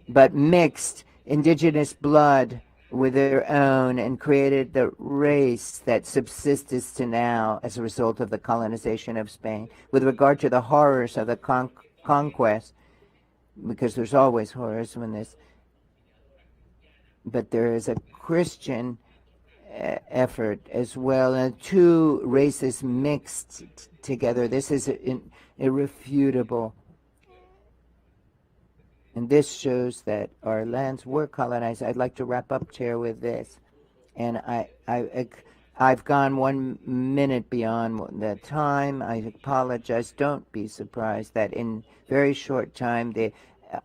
Speaker 1: but mixed indigenous blood with their own and created the race that subsists to now as a result of the colonization of Spain. With regard to the horrors of the conquest, because there's always horrors when this, but there is a Christian effort as well, and two races mixed together. This is irrefutable. And this shows that our lands were colonized. I'd like to wrap up, Chair, with this. And I've gone 1 minute beyond the time. I apologize. Don't be surprised that in very short time the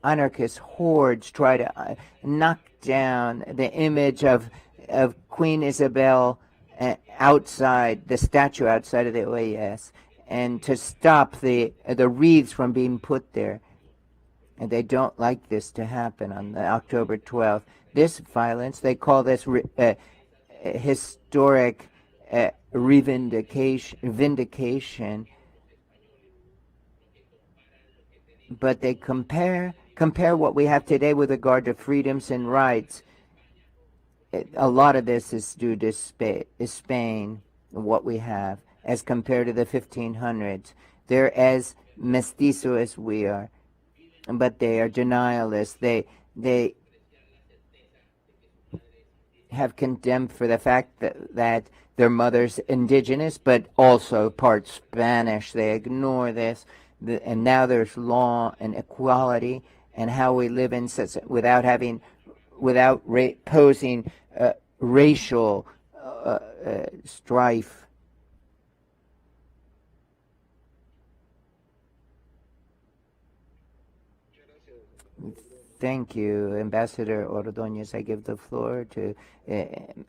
Speaker 1: anarchist hordes try to knock down the image of Queen Isabel outside the statue outside of the OAS, and to stop the wreaths from being put there. And they don't like this to happen on the October 12th. This violence, they call this historic vindication, but they compare what we have today with regard to freedoms and rights. A lot of this is due to Spain, what we have, as compared to the 1500s. They're as mestizo as we are, but they are denialists. They have contempt for the fact that their mother's indigenous, but also part Spanish. They ignore this, and now there's law and equality, and how we live in without posing racial strife. Thank you, Ambassador Ordóñez. I give the floor to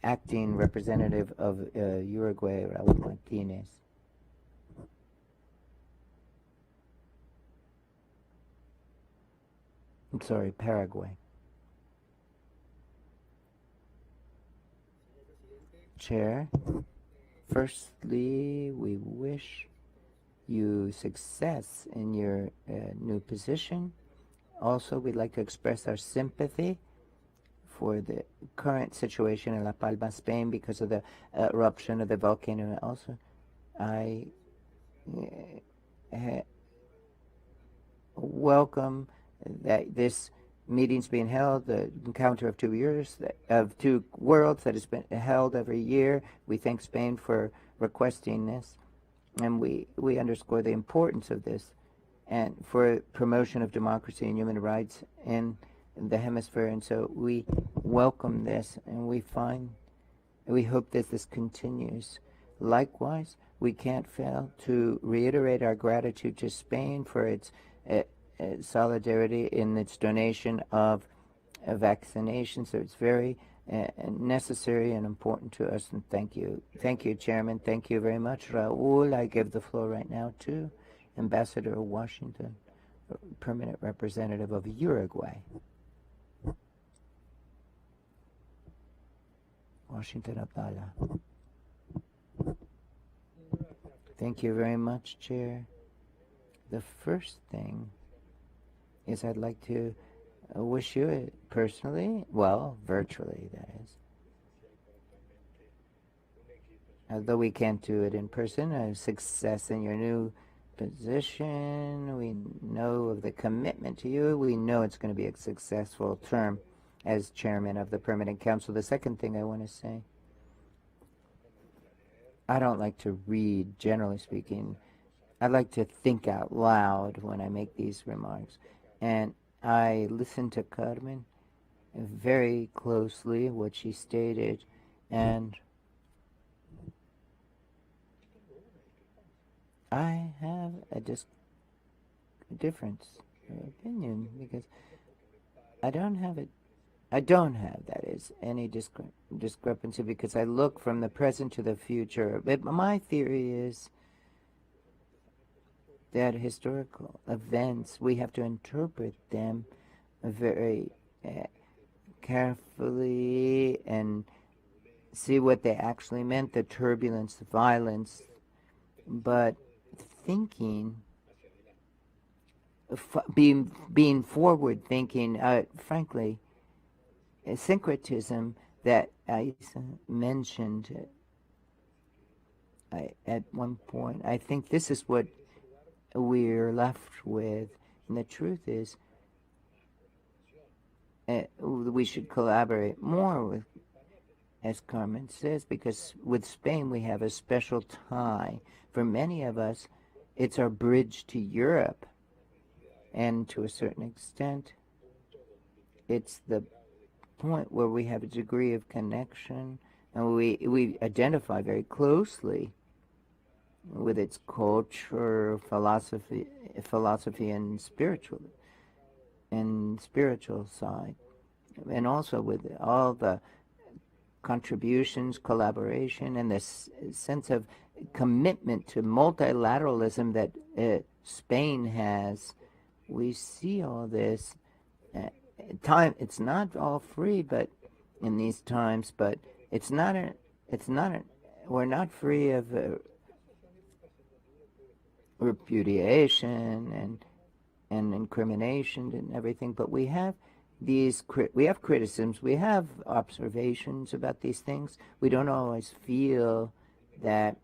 Speaker 1: Acting Representative of Uruguay, Raúl Martínez. I'm sorry, Paraguay. Chair, firstly, we wish you success in your new position. Also, we'd like to express our sympathy for the current situation in La Palma, Spain, because of the eruption of the volcano. Also, I welcome that this meeting's being held, the encounter of 2 years, of two worlds that has been held every year. We thank Spain for requesting this, and we underscore the importance of this and for promotion of democracy and human rights in the hemisphere. And so we welcome this, and we hope that this continues. Likewise, we can't fail to reiterate our gratitude to Spain for its solidarity in its donation of vaccination. So it's very necessary and important to us, and thank you. Thank you, Chairman. Thank you very much, Raul. I give the floor right now to Ambassador of Washington, Permanent Representative of Uruguay. Washington Abdallah. Thank you very much, Chair. The first thing is I'd like to wish you personally, well, virtually, that is, although we can't do it in person, a success in your new position. We know of the commitment to you. We know it's going to be a successful term as chairman of the Permanent Council. The second thing I want to say, I don't like to read, generally speaking. I like to think out loud when I make these remarks. And I listened to Carmen very closely, what she stated, and I have a difference of opinion, because I don't have that is any discrepancy, because I look from the present to the future. But my theory is that historical events, we have to interpret them very carefully and see what they actually meant, the turbulence, the violence, but thinking, being forward thinking, frankly, syncretism that I mentioned at one point, I think this is what we're left with. And the truth is, we should collaborate more with, as Carmen says, because with Spain we have a special tie. For many of us, it's our bridge to Europe, and to a certain extent, it's the point where we have a degree of connection, and we identify very closely with its culture, philosophy, and spiritual side, and also with all the contributions, collaboration, and this sense of commitment to multilateralism that Spain has. We see all this. It's not all free, but in these times, but we're not free of repudiation and incrimination and everything, but we have criticisms, we have observations about these things. We don't always feel that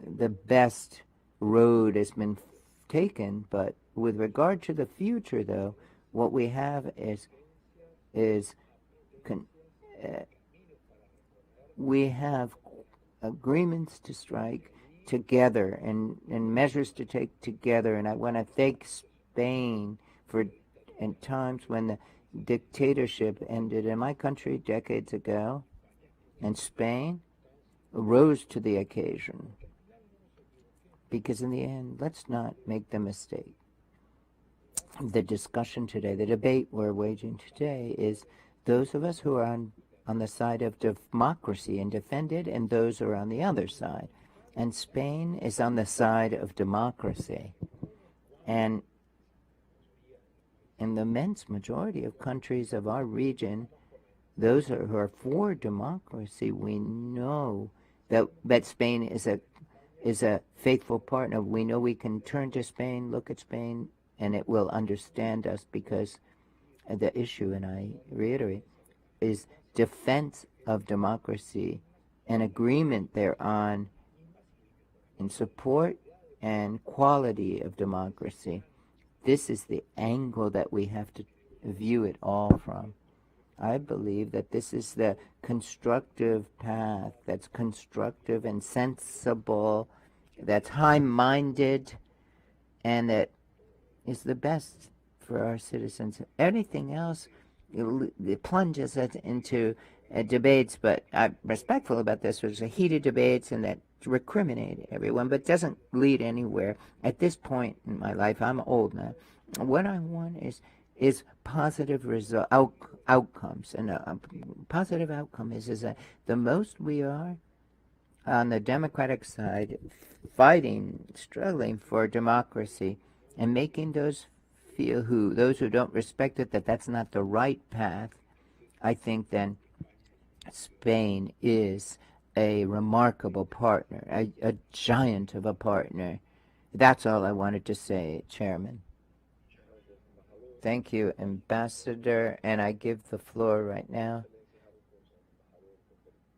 Speaker 1: the best road has been taken, but with regard to the future, though, what we have is we have agreements to strike together and measures to take together. And I want to thank Spain for, in times when the dictatorship ended in my country decades ago, and Spain rose to the occasion. Because in the end, let's not make the mistake. The discussion today, the debate we're waging today is those of us who are on the side of democracy and defend it, and those who are on the other side. And Spain is on the side of democracy. And in the immense majority of countries of our region, those who are for democracy, we know that Spain is a faithful partner. We know we can turn to Spain, look at Spain, and it will understand us, because the issue, and I reiterate, is defense of democracy and agreement thereon in support and quality of democracy. This is the angle that we have to view it all from. I believe that this is the constructive path, that's constructive and sensible, that's high-minded, and that is the best for our citizens. Anything else, it plunges us into debates, but I'm respectful about this. There's a heated debates and that recriminate everyone, but doesn't lead anywhere. At this point in my life, I'm old now. What I want is positive outcomes, and a positive outcome is that the most we are on the democratic side, fighting, struggling for democracy, and making those who don't respect it, that's not the right path. I think then Spain is a remarkable partner, a giant of a partner. That's all I wanted to say, Chairman. Thank you, Ambassador, and I give the floor right now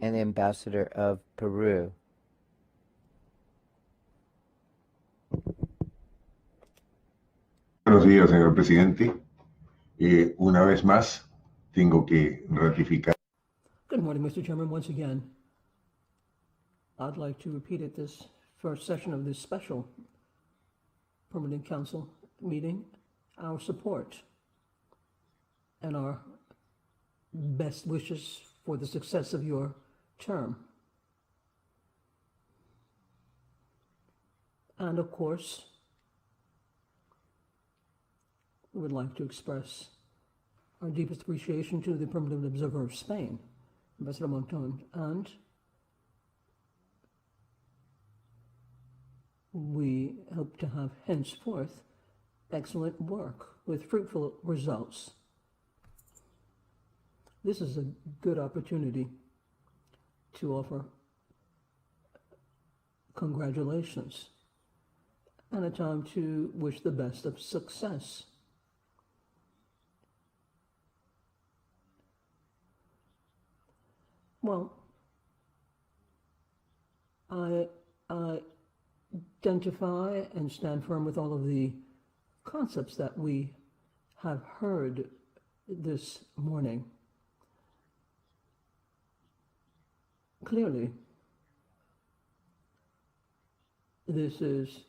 Speaker 1: to the Ambassador of Peru.
Speaker 3: Buenos días, señor presidente. Una vez más, tengo que ratificar.
Speaker 4: Good morning, Mr. Chairman. Once again, I'd like to repeat at this first session of this special Permanent Council meeting our support and our best wishes for the success of your term. And of course, we would like to express our deepest appreciation to the Permanent Observer of Spain, Ambassador Monton, and we hope to have henceforth excellent work with fruitful results. This is a good opportunity to offer congratulations and a time to wish the best of success. Well, I identify and stand firm with all of the concepts that we have heard this morning. Clearly, this is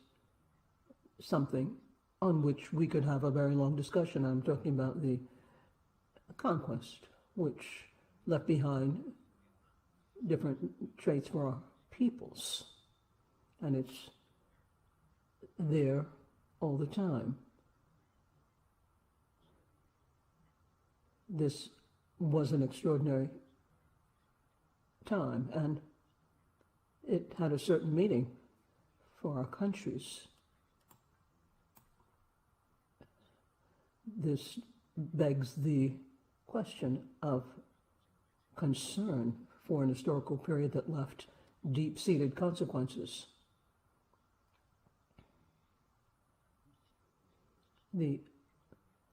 Speaker 4: something on which we could have a very long discussion. I'm talking about the conquest, which left behind different traits for our peoples, and it's there all the time. This was an extraordinary time, and it had a certain meaning for our countries. This begs the question of concern for an historical period that left deep-seated consequences. The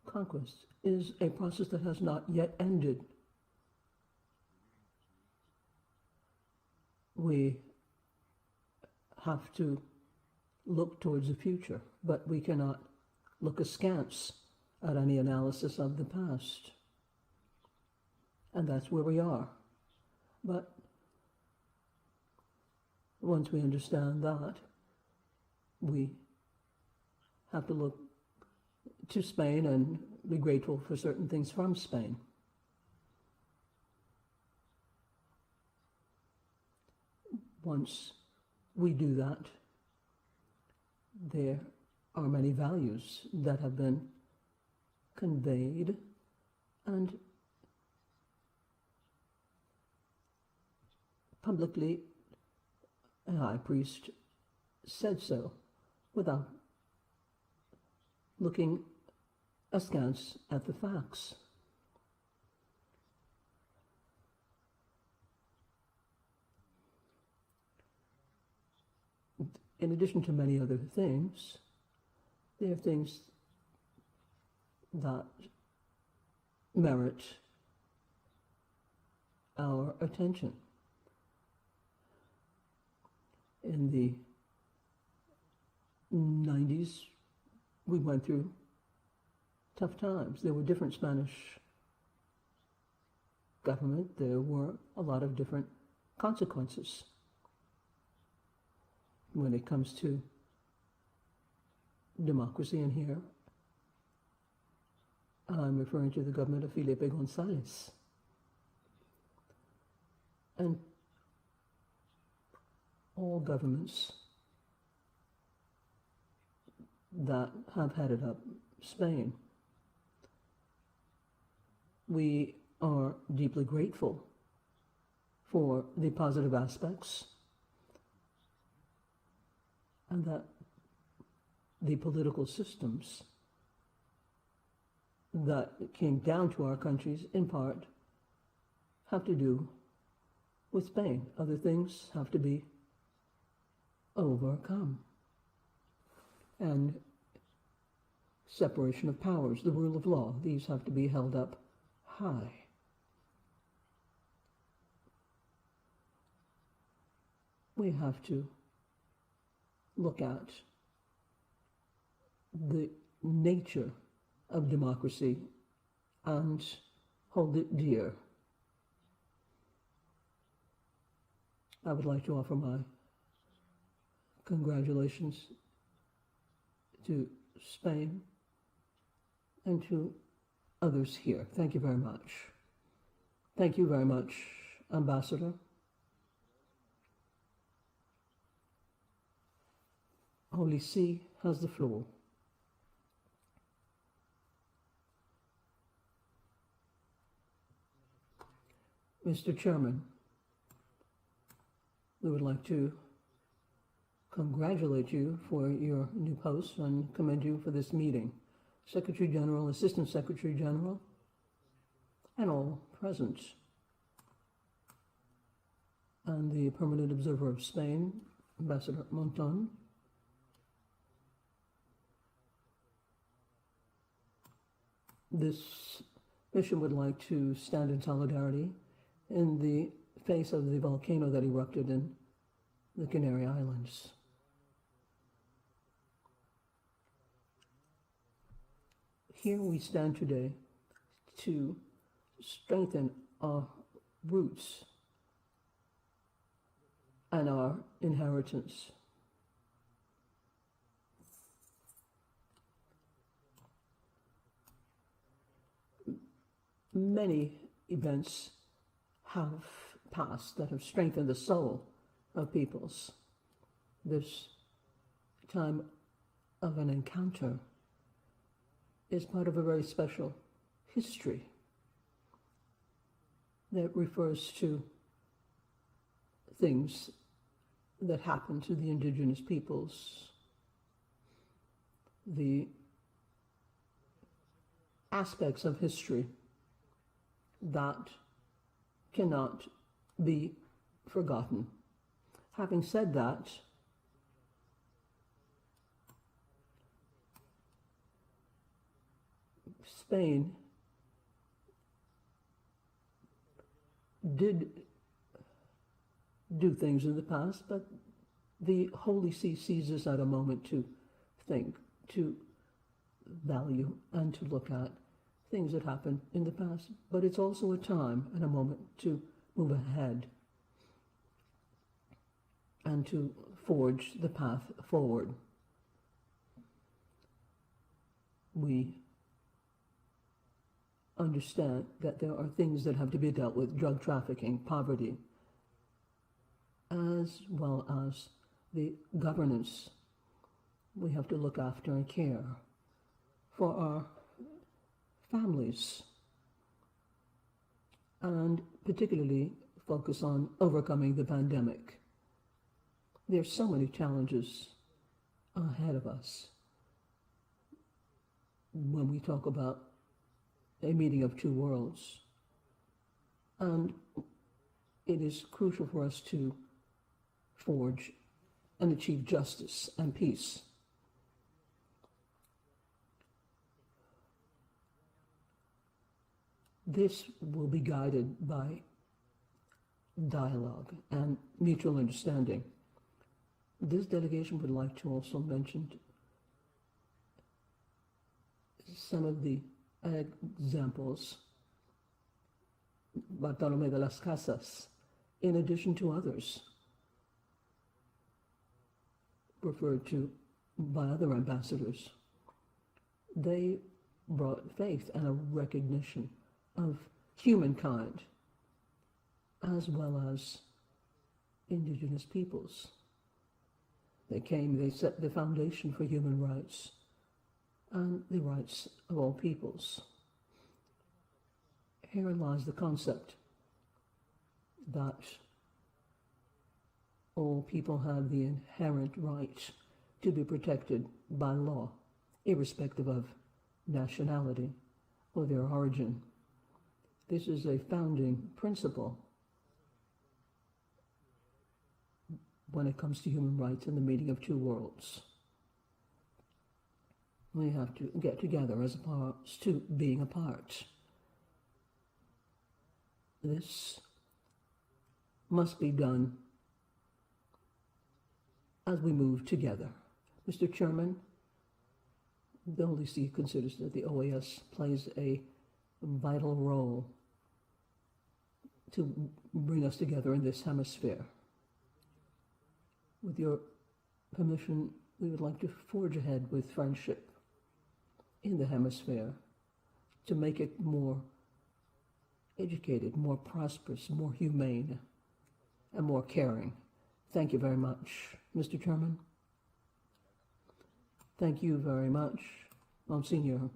Speaker 4: conquest is a process that has not yet ended. We have to look towards the future, but we cannot look askance at any analysis of the past. And that's where we are. But once we understand that, we have to look to Spain and be grateful for certain things from Spain. Once we do that, there are many values that have been conveyed, and publicly a high priest said so without looking askance at the facts. In addition to many other things, there are things that merit our attention. In the 90s, we went through tough times. There were different Spanish government. There were a lot of different consequences when it comes to democracy. And here I'm referring to the government of Felipe González. And all governments that have headed up Spain, we are deeply grateful for the positive aspects, and that the political systems that came down to our countries, in part, have to do with Spain. Other things have to be overcome. And separation of powers, the rule of law, these have to be held up high. We have to look at the nature of democracy and hold it dear. I would like to offer my congratulations to Spain and to others here. Thank you very much. Thank you very much, Ambassador. Holy See has the floor. Mr. Chairman, we would like to congratulate you for your new post and commend you for this meeting. Secretary General, Assistant Secretary General, and all present. And the Permanent Observer of Spain, Ambassador Monton. This mission would like to stand in solidarity in the face of the volcano that erupted in the Canary Islands. Here we stand today to strengthen our roots and our inheritance. Many events have passed that have strengthened the soul of peoples. This time of an encounter is part of a very special history that refers to things that happen to the indigenous peoples, the aspects of history that cannot be forgotten. Having said that, Spain did do things in the past, but the Holy See sees us at a moment to think, to value, and to look at things that happened in the past. But it's also a time and a moment to move ahead and to forge the path forward. We understand that there are things that have to be dealt with: drug trafficking, poverty, as well as the governance. We have to look after and care for our families, and particularly focus on overcoming the pandemic. There's so many challenges ahead of us when we talk about a meeting of two worlds. And it is crucial for us to forge and achieve justice and peace. This will be guided by dialogue and mutual understanding. This delegation would like to also mention some of the examples, Bartolomé de las Casas, in addition to others referred to by other ambassadors. They brought faith and a recognition of humankind as well as indigenous peoples. They came, they set the foundation for human rights and the rights of all peoples. Herein lies the concept that all people have the inherent right to be protected by law, irrespective of nationality or their origin. This is a founding principle when it comes to human rights and the meeting of two worlds. We have to get together as opposed to being apart. This must be done as we move together. Mr. Chairman, the Holy See considers that the OAS plays a vital role to bring us together in this hemisphere. With your permission, we would like to forge ahead with friendship in the hemisphere to make it more educated, more prosperous, more humane, and more caring. Thank you very much, Mr. Chairman. Thank you very much, Monsignor.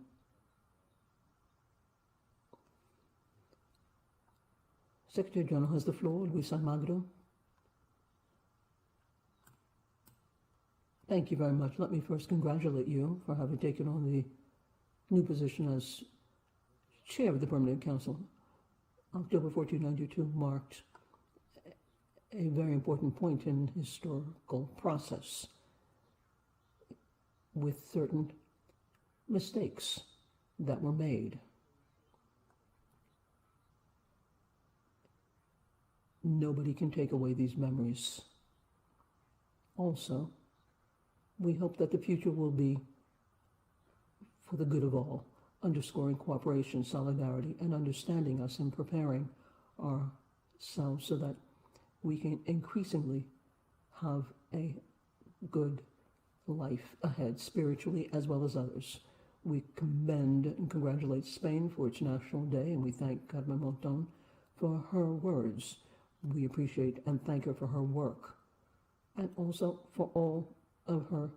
Speaker 4: Secretary General has the floor, Luis Almagro. Thank you very much. Let me first congratulate you for having taken on the new position as Chair of the Permanent Council. October 1492 marked a very important point in the historical process, with certain mistakes that were made. Nobody can take away these memories. Also, we hope that the future will be for the good of all, underscoring cooperation, solidarity, and understanding us and preparing ourselves so that we can increasingly have a good life ahead, spiritually as well as others. We commend and congratulate Spain for its National Day, and we thank Carmen Monton for her words. We appreciate and thank her for her work, and also for all of her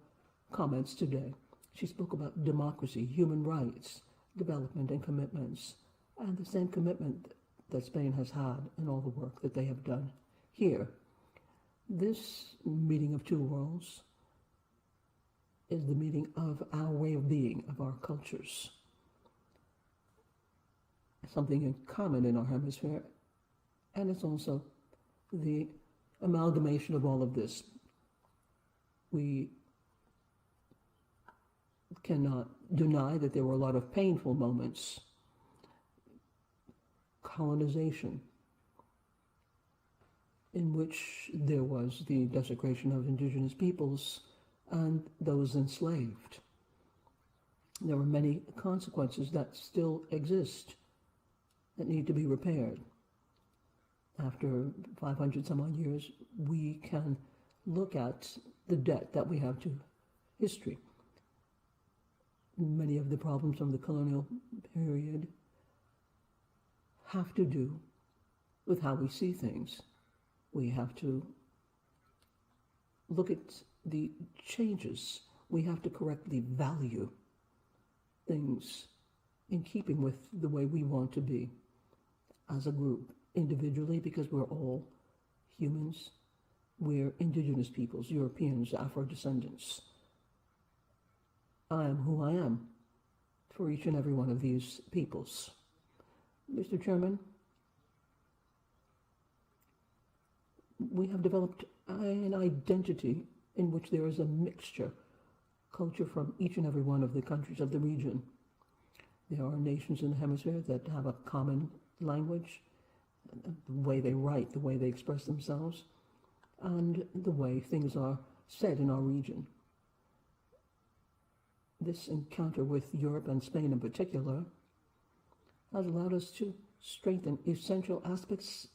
Speaker 4: comments today. She spoke about democracy, human rights, development, and commitments, and the same commitment that Spain has had in all the work that they have done here. This meeting of two worlds is the meeting of our way of being, of our cultures. Something in common in our hemisphere, and it's also the amalgamation of all of this. We cannot deny that there were a lot of painful moments. Colonization, in which there was the desecration of indigenous peoples and those enslaved. There were many consequences that still exist that need to be repaired. After 500 some odd years, we can look at the debt that we have to history. Many of the problems from the colonial period have to do with how we see things. We have to look at the changes. We have to correctly value things in keeping with the way we want to be as a group, individually, because we're all humans. We're indigenous peoples, Europeans, Afro-descendants. I am who I am for each and every one of these peoples. Mr. Chairman, we have developed an identity in which there is a mixture, culture from each and every one of the countries of the region. There are nations in the hemisphere that have a common language, the way they write, the way they express themselves, and the way things are said in our region. This encounter with Europe and Spain in particular has allowed us to strengthen essential aspects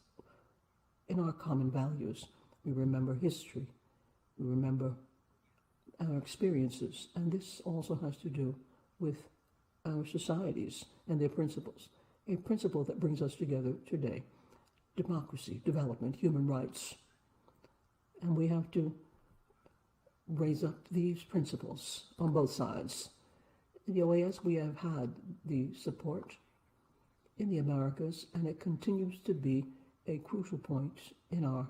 Speaker 4: in our common values. We remember history, we remember our experiences, and this also has to do with our societies and their principles. A principle that brings us together today: democracy, development, human rights. And we have to raise up these principles on both sides. In the OAS, we have had the support in the Americas, and it continues to be a crucial point in our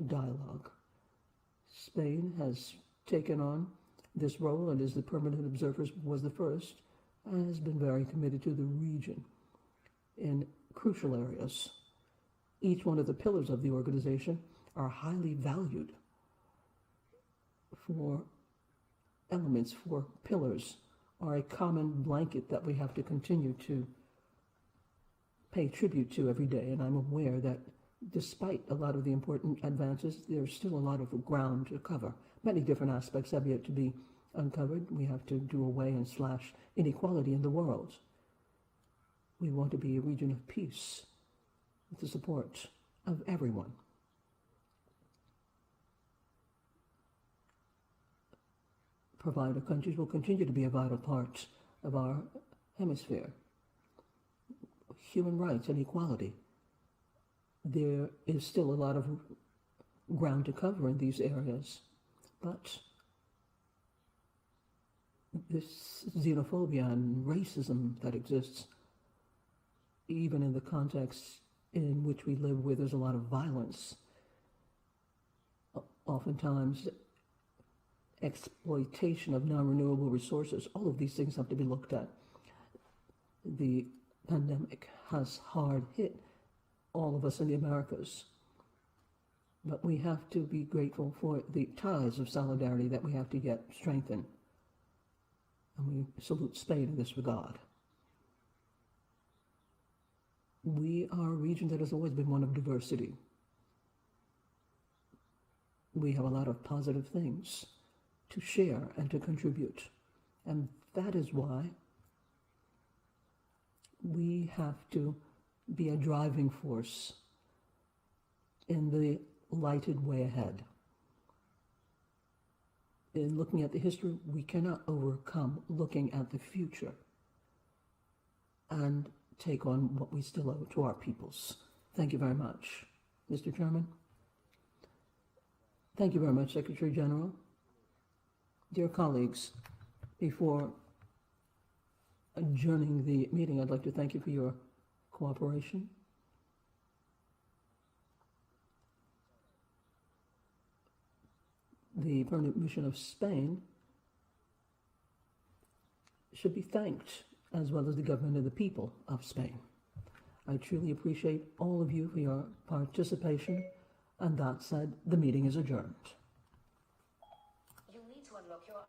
Speaker 4: dialogue. Spain has taken on this role and as the permanent observers was the first, and has been very committed to the region in crucial areas. Each one of the pillars of the organization are highly valued for elements, for pillars, are a common blanket that we have to continue to pay tribute to every day. And I'm aware that despite a lot of the important advances, there's still a lot of ground to cover. Many different aspects have yet to be uncovered. We have to do away and slash inequality in the world. We want to be a region of peace with the support of everyone. Provider countries will continue to be a vital part of our hemisphere. Human rights and equality. There is still a lot of ground to cover in these areas, but this xenophobia and racism that exists, even in the context in which we live, where there's a lot of violence, oftentimes exploitation of non-renewable resources, all of these things have to be looked at. The pandemic has hard hit all of us in the Americas, but we have to be grateful for the ties of solidarity that we have to get strengthened. And we salute Spain in this regard. We are a region that has always been one of diversity. We have a lot of positive things to share and to contribute. And that is why we have to be a driving force in the lighted way ahead. In looking at the history, we cannot overcome looking at the future and take on what we still owe to our peoples. Thank you very much, Mr. Chairman. Thank you very much, Secretary General. Dear colleagues, before adjourning the meeting, I'd like to thank you for your cooperation. the permanent mission of Spain should be thanked, as well as the government and the people of Spain. I truly appreciate all of you for your participation, and that said, the meeting is adjourned.
Speaker 6: You need to unlock your